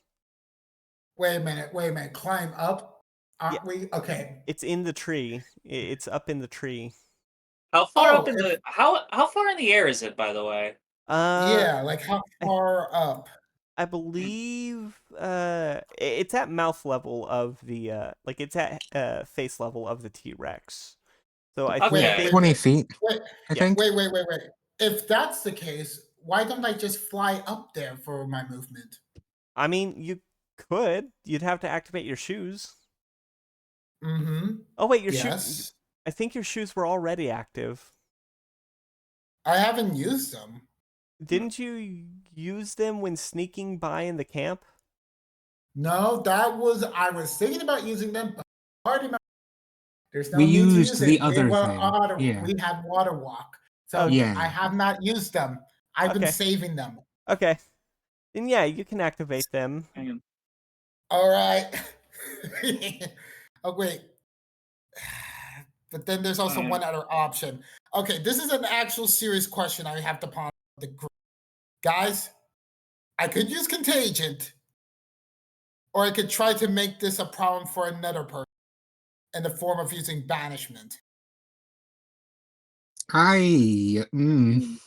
Wait a minute. Climb up? Aren't Yeah. we? Okay. It's in the tree. It's up in the tree. How far up in the how far in the air is it, by the way? Yeah, like how far up? I believe it's at mouth level of the like it's at face level of the T-Rex. So I Okay. think 20 feet, Wait, I Yeah. think. wait. If that's the case, why don't I just fly up there for my movement? I mean, you could. You'd have to activate your shoes. Mm-hmm. Oh wait, your Yes. shoes. I think your shoes were already active. I haven't used them. Didn't you use them when sneaking by in the camp? No, I was thinking about using them, but already there's no We need to used use the it. other thing. Yeah. We had water walk. So Okay. Yeah. I have not used them. I've been Okay. saving them. Okay. Then yeah, you can activate them. All right. Oh wait. But then there's also one other option. Okay, this is an actual serious question I have to ponder. The group. Guys, I could use Contagion, or I could try to make this a problem for another person in the form of using Banishment. I don't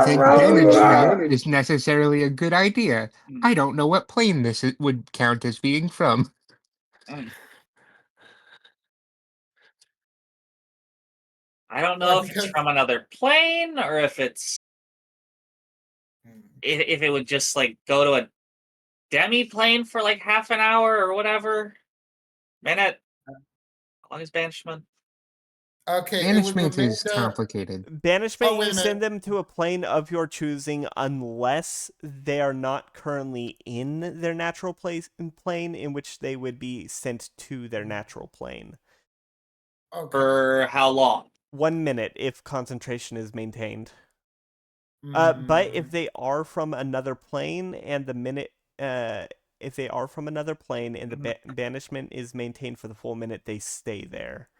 think banishment is necessarily a good idea. I don't know what plane would count as being from. I don't know if it's from another plane or if it's if it would just like go to a demi plane for like half an hour or whatever. Minute. How long is banishment? Okay, Banishment is complicated. Banishment, wait a you send minute. them to a plane of your choosing unless they are not currently in their natural plane, in which they would be sent to their natural plane. Okay. For how long? 1 minute if concentration is maintained. But if they are from another plane and the minute if they are from another plane and the banishment is maintained for the full minute, they stay there.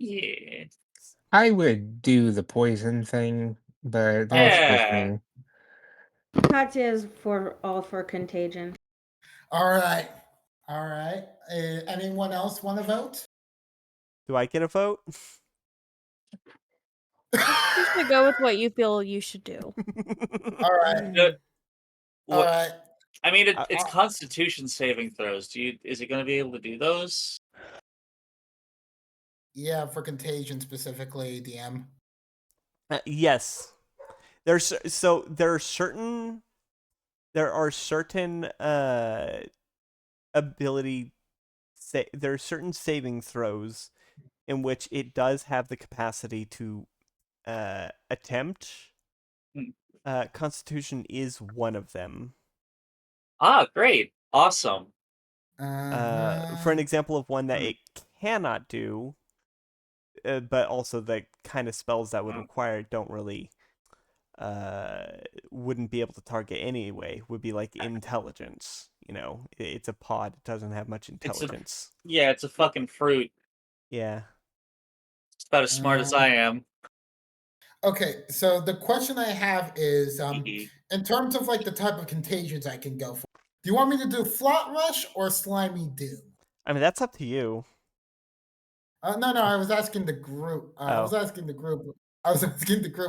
Yeah. I would do the poison thing, but that's just me. Katya is all for Contagion. All right. Anyone else want to vote? Do I get a vote? You should go with what you feel you should do. All right. All right. I mean, it's Constitution saving throws. Is it going to be able to do those? Yeah, for Contagion specifically, DM. Yes. There are certain ability there are certain saving throws in which it does have the capacity to attempt. Constitution is one of them. Ah, great. Awesome. For an example of one that it cannot do, but also the kind of spells that would require it don't really wouldn't be able to target anyway. Would be like intelligence. You know, it's a pod. It doesn't have much intelligence. It's a fucking fruit. Yeah. It's about as smart as I am. Okay, so the question I have is, Mhm. in terms of like the type of contagions I can go for, do you want me to do Flot Rush or Slimy Doom? I mean, that's up to you. No, I was asking the group. I was Oh. asking the group.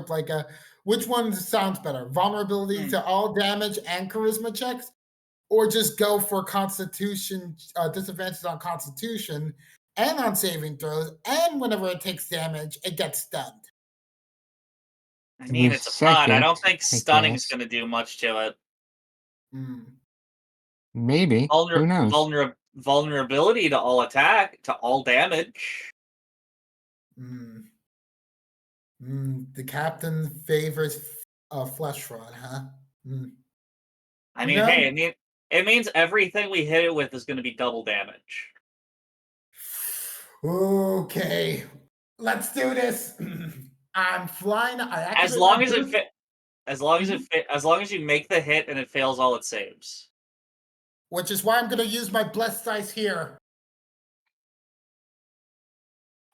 Like, which one sounds better? Vulnerability to all damage and charisma checks, or just go for Constitution disadvantages on Constitution and on saving throws, and whenever it takes damage, it gets stunned. I mean, The it's a pod. I don't second, think I stunning's guess. going to do much to it. Maybe. Who knows? Vulnerability to all attack, to all damage. The captain favors flesh rod, huh? I mean, No. hey, it means everything we hit it with is going to be double damage. Okay, let's do this. I'm flying. As long as you make the hit and it fails all its saves. Which is why I'm going to use my blessed dice here.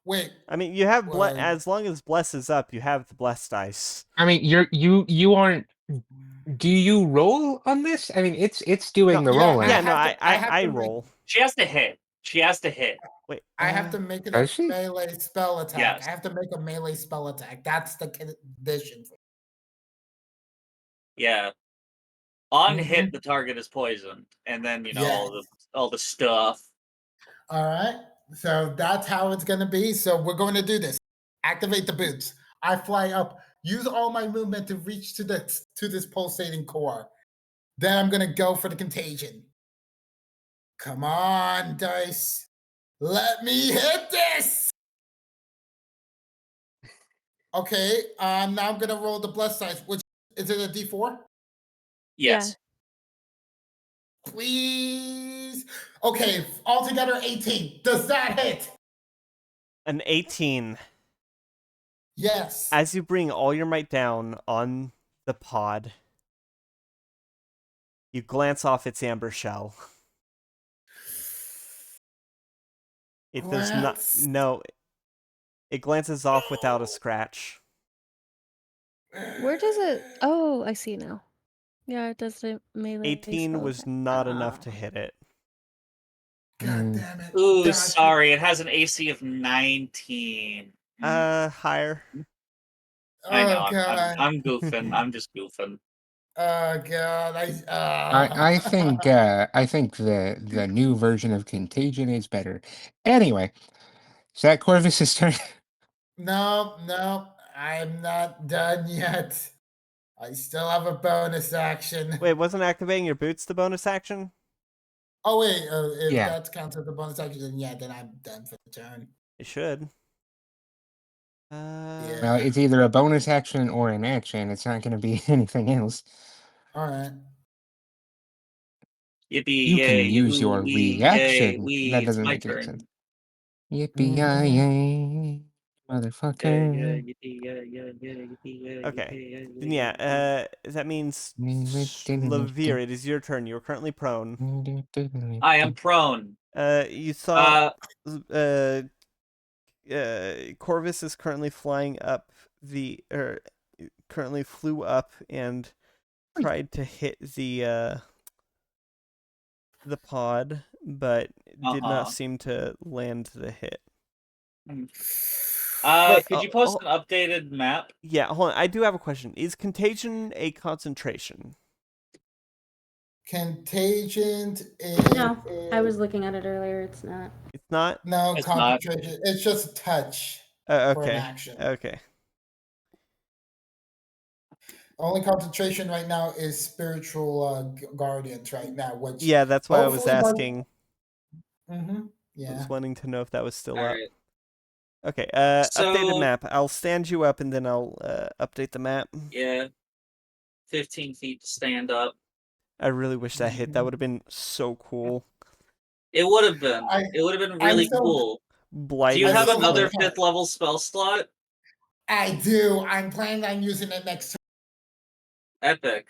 Wait. I mean, you have as long as bless is up, you have the blessed dice. I mean, you aren't. Do you roll on this? I mean, it's doing the rolling. I roll. She has to hit. Wait, I have to make it a melee spell attack. Yes. I have to make a melee spell attack. That's the condition. Yeah. On hit, the target is poisoned, and then all the stuff. All right. So that's how it's going to be. So we're going to do this. Activate the boots. I fly up. Use all my movement to reach to this pulsating core. Then I'm going to go for the contagion. Come on, dice. Let me hit this. Okay. Now I'm going to roll the blessed dice. Which is it, a D4? Yes. Yeah. Please. Okay. Altogether 18. Does that hit? An 18. Yes. As you bring all your might down on the pod, you glance off its amber shell. It does not. No. It glances off without a scratch. Where does it? Oh, I see now. Yeah, it does the melee. 18 was not enough to hit it. God damn it. Ooh, sorry. It has an AC of 19. Higher. I know. Oh, God. I'm goofing. I'm just goofing. Oh God! I think the new version of Contagion is better. Anyway, is that Corvus's turn? No, I'm not done yet. I still have a bonus action. Wait, wasn't activating your boots the bonus action? Oh wait, if Yeah. that counts as a bonus action, then I'm done for the turn. It should. Well, it's either a bonus action or an action. It's not going to be anything else. All right. Yippee! You Yay! can use your Wee! reaction. Yay! That It's doesn't my make any turn. sense. Yippee yay, motherfucker! Okay. Then yeah, that means Lavir, it is your turn. You're currently prone. I am prone. You saw Corvus is currently flying up currently flew up and tried to hit the pod, but did not seem to land the hit. Wait, could you post an updated map? Yeah, hold on. I do have a question. Is contagion a concentration? Contagion is... No, I was looking at it earlier. It's not. It's not? No, It's concentration. not. It's just a touch for an Okay. action. Okay. Only concentration right now is spiritual guardians right now. Which Yeah, that's why I was hopefully by- asking. Yeah. I was wanting to know if that was still All up. right. Okay, updated map. I'll stand you up and then I'll update the map. Yeah. 15 feet to stand up. I really wish that hit. That would have been so cool. It would have been. It would have been really cool. Blight. Do you have still another have a 5th level spell slot? I do. I'm planning on using it next turn. Epic.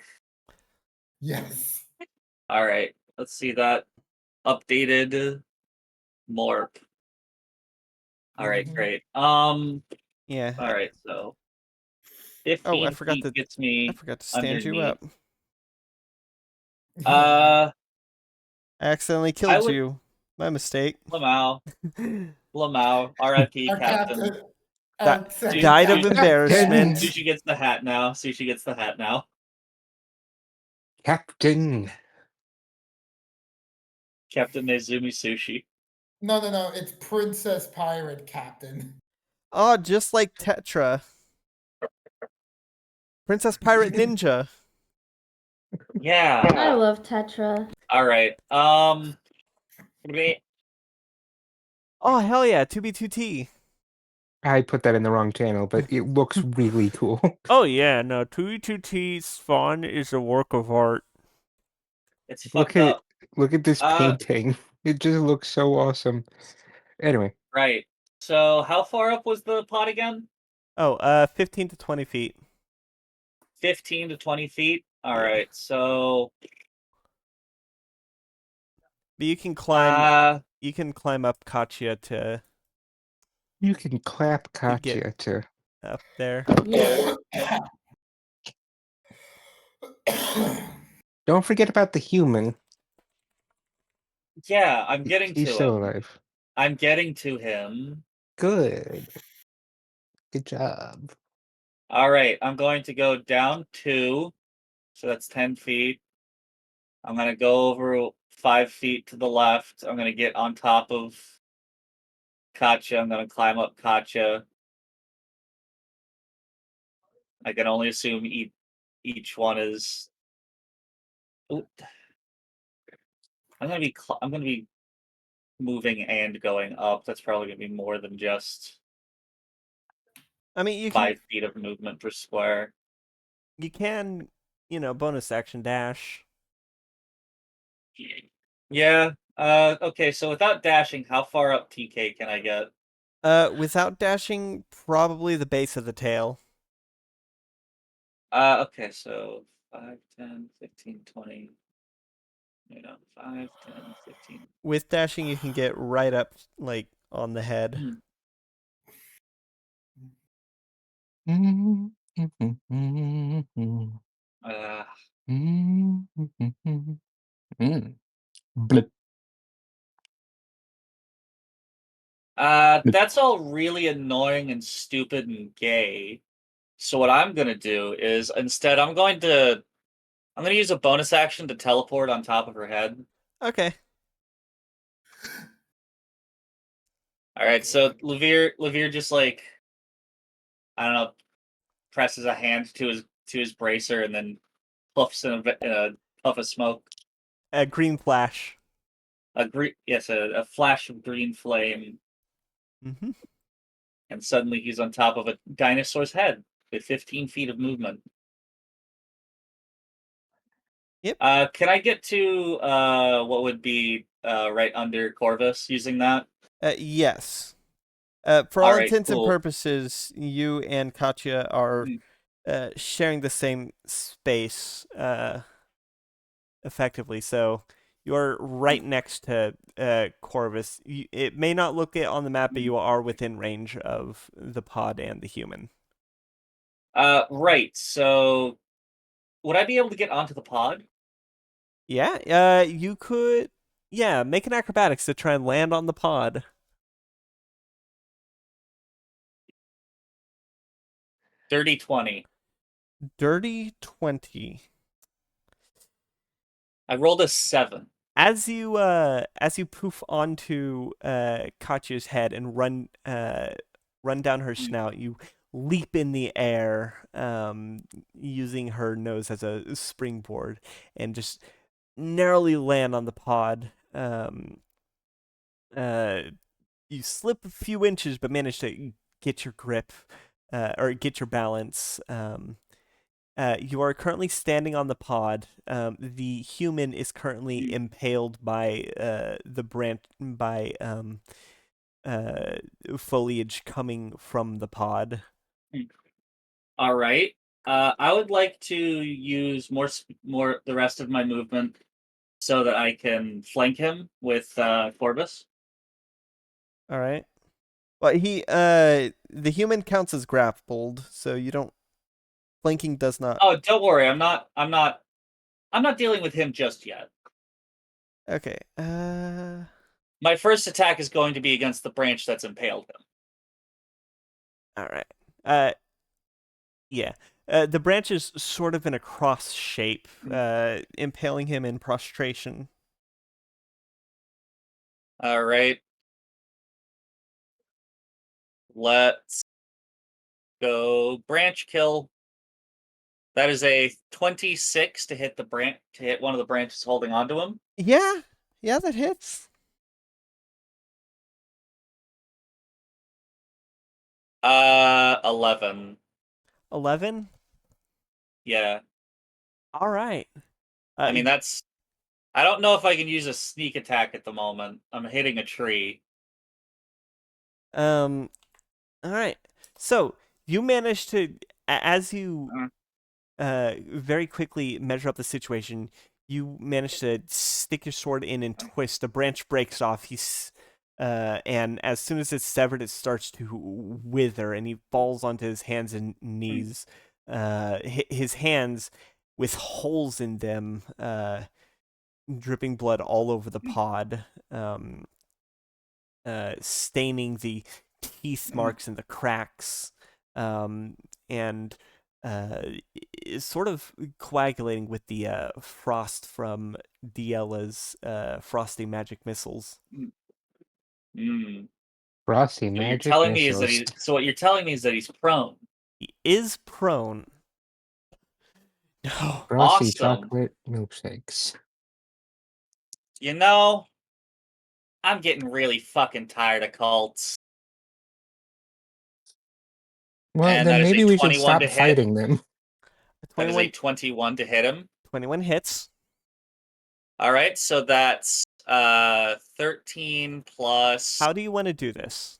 Yes. All right. Let's see that updated morph. All right, great. Yeah. All right, so Oh, I 15 forgot feet to. gets I me forgot to stand you underneath. up. Uh, I accidentally I killed would you. My mistake. Lamau, R.I.P. Our Captain. captain. Our That second died of captain. embarrassment. Sushi gets the hat now. Sushi gets the hat now. Captain. Captain Nezumi Sushi. No. It's Princess Pirate Captain. Oh, just like Tetra. Princess Pirate Ninja. Yeah. I love Tetra. All right. Wait. Oh, hell yeah. 2B2T. I put that in the wrong channel, but it looks really cool. Oh, yeah. No, 2B2T's spawn is a work of art. It's Look fucked at up. look at this painting. It just looks so awesome. Anyway, Right. So how far up was the pot again? Oh, 15 to 20 feet. 15 to 20 feet. All Yeah. right. So But you can climb. You can climb up Katya to you can clap get Katya to. up there. Yeah. Don't forget about the human. yeah, I'm getting He's to still him. alive. I'm getting to him. Good. Good job. All right. I'm going to go down 2. So that's 10 feet. I'm going to go over 5 feet to the left. I'm going to get on top of Katya. I'm going to climb up Katya. I can only assume each one is. Ooh. I'm gonna be moving and going up. That's probably gonna be more than just I mean, you 5 feet of movement per square. can, bonus action dash. Yeah. Okay. So without dashing, how far up TK can I get? Without dashing, probably the base of the tail. Okay. So 5, 10, 15, 20. 5, 10, 15. With dashing, you can get right up, like, on the head. Blip. That's all really annoying and stupid and gay. So what I'm gonna do is instead I'm gonna use a bonus action to teleport on top of her head. Okay. All right, so Levere just like I don't know, presses a hand to his bracer and then puffs in a puff of smoke. A green flash. A flash of green flame, Mm-hmm. and suddenly he's on top of a dinosaur's head with 15 feet of movement. Yep. Can I get to what would be right under Corvus using that? Yes. For All all right, intents and cool. purposes, you and Katya are sharing the same space, effectively. So you're right next to Corvus. It may not look it on the map, but you are within range of the pod and the human. Right. So, would I be able to get onto the pod? Yeah. You could. Yeah. Make an acrobatics to try and land on the pod. Dirty 20. Dirty 20. I rolled a 7. As you poof onto Katya's head and run down her snout, you leap in the air, using her nose as a springboard, and just narrowly land on the pod. You slip a few inches, but manage to get your grip, or get your balance. You are currently standing on the pod. The human is currently impaled by the branch by foliage coming from the pod. All right. I would like to use more the rest of my movement so that I can flank him with Corbus. All right. Well, the human counts as grappled, so you don't. Flanking does not. Oh, don't worry. I'm not dealing with him just yet. Okay. My first attack is going to be against the branch that's impaled him. All right. Yeah. The branch is sort of in a cross shape, impaling him in prostration. All right. Let's go branch kill. That is a 26 to hit one of the branches holding onto him. Yeah, that hits. 11. 11. Yeah. All right. I mean, that's. I don't know if I can use a sneak attack at the moment. I'm hitting a tree. All right. So you manage to, as you very quickly measure up the situation, you manage to stick your sword in and twist. A branch breaks off. And as soon as it's severed, it starts to wither, and he falls onto his hands and knees. His hands with holes in them, dripping blood all over the pod, staining the teeth marks and the cracks, and is sort of coagulating with the frost from Diela's frosty magic missiles. Mm. Frosty What you're magic telling me is that missiles. what you're telling me is that he's prone. He is prone. No. Frosty Awesome. chocolate milkshakes. You know, I'm getting really fucking tired of cults. Well, And then that is a maybe we should 21 stop to hit. fighting them. That is a 21 to hit him. 21 hits. All right, so that's 13 plus. How do you want to do this?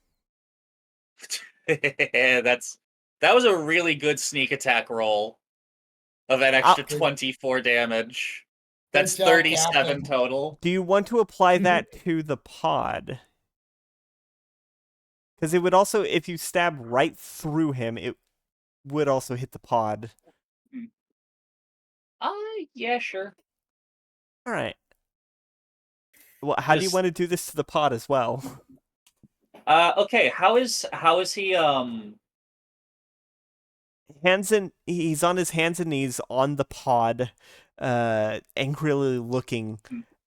That was a really good sneak attack roll of an extra 24 damage. That's Good job, 37 Captain. total. Do you want to apply that to the pod? Because it would also, if you stab right through him, it would also hit the pod. Yeah, sure. All right. Well, how do you want to do this to the pod as well? Okay, how is he he's on his hands and knees on the pod, angrily looking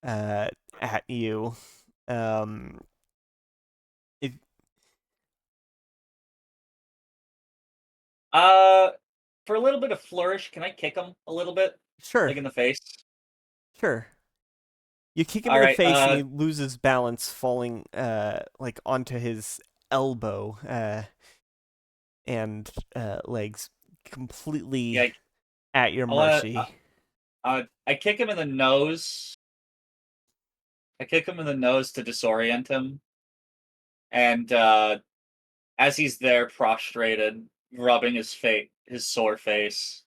at you. For a little bit of flourish, can I kick him a little bit? Sure. Like in the face? Sure. You kick him in the face and he loses balance, falling like onto his elbow and legs, completely at your mercy. I kick him in the nose. I kick him in the nose to disorient him. And as he's there prostrated, rubbing his sore face,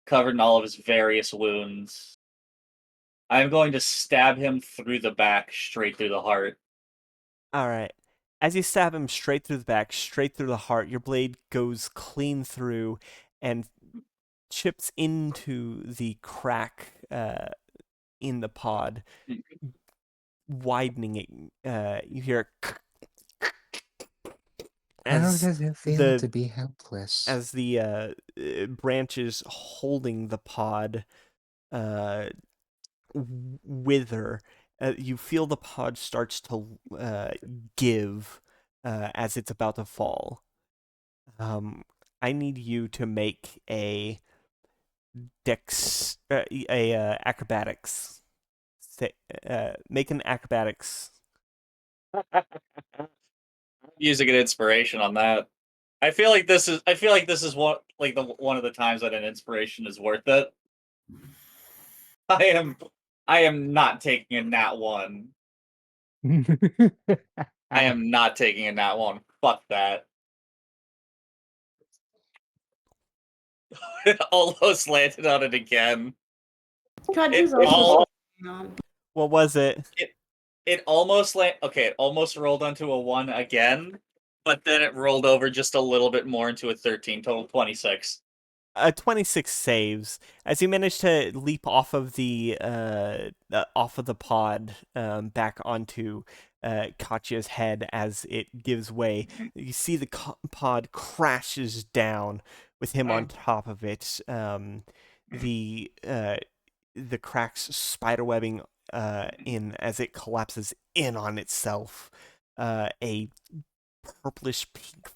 covered in all of his various wounds, I'm going to stab him through the back, straight through the heart. All right. As you stab him straight through the back, straight through the heart, your blade goes clean through and chips into the crack in the pod, widening it. You hear How does it feel to be helpless? As the branches holding the pod wither. You feel the pod starts to give as it's about to fall. I need you to make a acrobatics. Make an acrobatics. Using an inspiration on that. I feel like this is one of the times that an inspiration is worth it. I am not taking a nat 1. I am not taking a nat 1. Fuck that. It almost landed on it again. Kaju's It also all- What was it? It almost it almost rolled onto a 1 again, but then it rolled over just a little bit more into a 13, total 26. 26 saves as you manage to leap off of the pod back onto Katya's head as it gives way. You see the pod crashes down with him on top of it. The cracks spiderwebbing in as it collapses in on itself. A purplish pink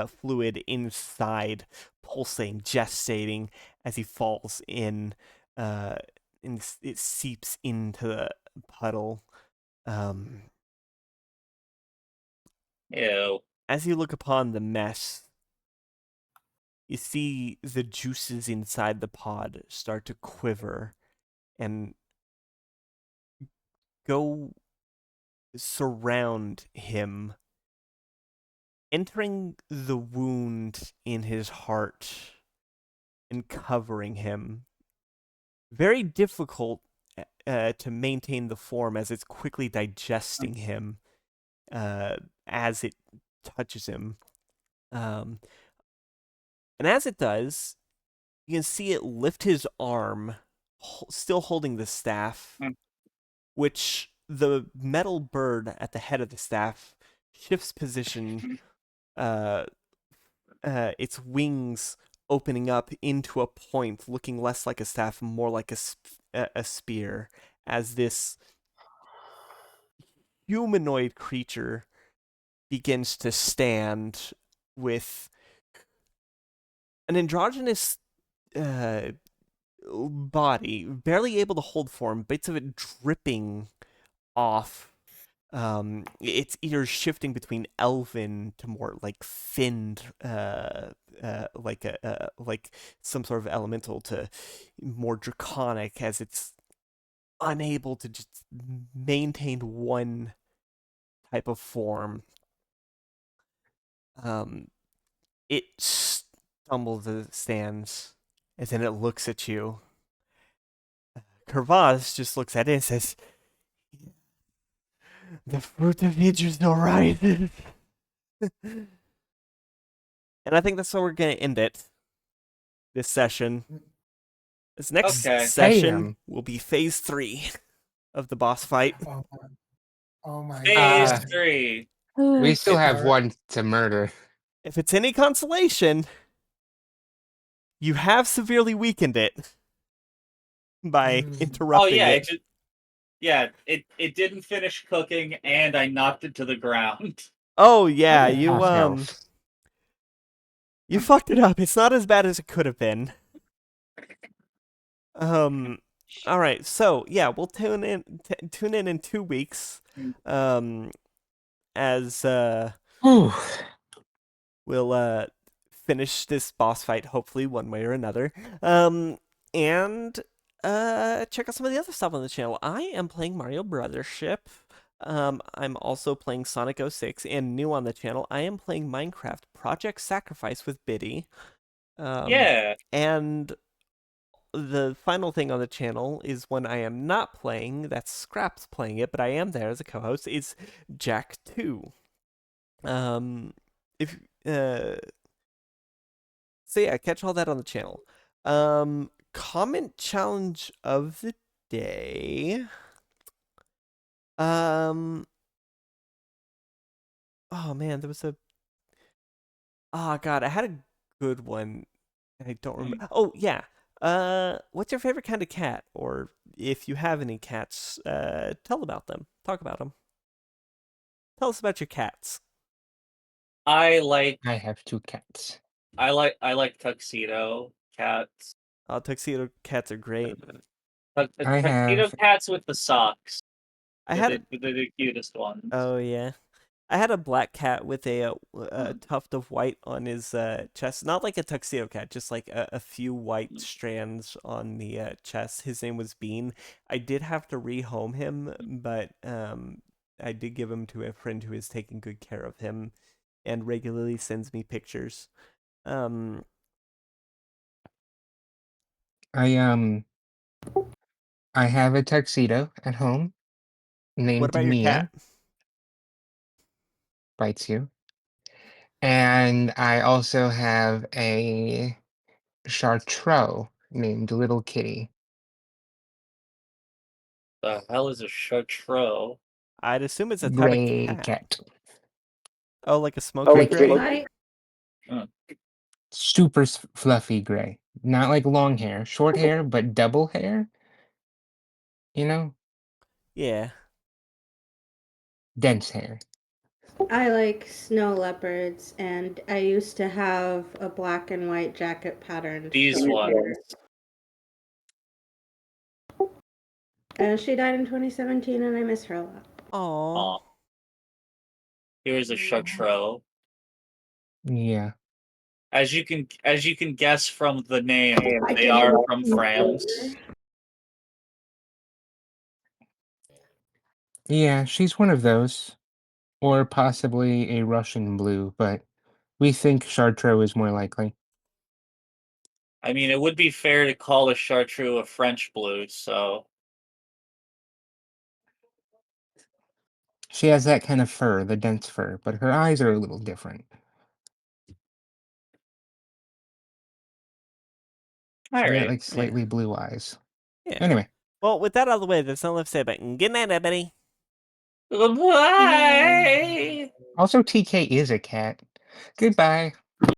fluid inside, pulsating, gestating as he falls in. And it seeps into the puddle. Ew. As you look upon the mess, you see the juices inside the pod start to quiver and go surround him, entering the wound in his heart and covering him. Very difficult to maintain the form as it's quickly digesting him as it touches him. And as it does, you can see it lift his arm, still holding the staff, which the metal bird at the head of the staff shifts position, its wings opening up into a point, looking less like a staff, more like a spear, as this humanoid creature begins to stand with an androgynous body, barely able to hold form, bits of it dripping off. Its ears shifting between elven to more like finned, like some sort of elemental, to more draconic, as it's unable to just maintain one type of form. It stumbles as it stands, and then it looks at you. Kervaz just looks at it and says, "The fruit of Idris arises." And I think that's where we're going to end it. This session. This next session will be phase 3 of the boss fight. Oh my Phase god. 3. We still have one to murder. If it's any consolation, you have severely weakened it by interrupting it. It didn't finish cooking, and I knocked it to the ground. Oh yeah, you Half-health. fucked it up. It's not as bad as it could have been. All right, so yeah, we'll tune in 2 weeks. As we'll finish this boss fight, hopefully one way or another. And check out some of the other stuff on the channel. I am playing Mario Brothership. I'm also playing Sonic 06, and new on the channel, I am playing Minecraft Project Sacrifice with Biddy. Yeah. And the final thing on the channel is when I am not playing, that's Scraps playing it, but I am there as a co-host, is Jack 2. If so yeah, catch all that on the channel. Comment challenge of the day. Oh man, there was a god, I had a good one. I don't remember. Oh yeah. What's your favorite kind of cat? Or if you have any cats, tell about them. Talk about them. Tell us about your cats. I have 2 cats. I like tuxedo cats. Oh, tuxedo cats are great. Tuxedo cats with the socks. They're the cutest ones. Oh yeah. I had a black cat with a tuft of white on his chest. Not like a tuxedo cat, just like a few white strands on the chest. His name was Bean. I did have to rehome him, but I did give him to a friend who is taking good care of him and regularly sends me pictures. I have a tuxedo at home What named about your cat? Mia. Bites you. And I also have a Chartreux named Little Kitty. The hell is a chartreux? I'd assume it's a type of Gray cat. cat. Oh, like a smoky Like gray? White. Super fluffy gray. Not like long hair. Short hair, but double hair. You know? Yeah. Dense hair. I like snow leopards, and I used to have a black and white jacket patterned. These ones. She died in 2017, and I miss her a lot. Aww. Here's a chartreux. Yeah. As you can guess from the name, I they didn't are from France. Yeah, she's one of those. Or possibly a Russian blue, but we think Chartreux is more likely. I mean, it would be fair to call a chartreux a French blue, so She has that kind of fur, the dense fur, but her eyes are a little different. all She got right. like slightly blue eyes. Yeah. Anyway. Well, with that out of the way, there's nothing left to say about it. Good night, everybody. Goodbye. Also, TK is a cat. Goodbye.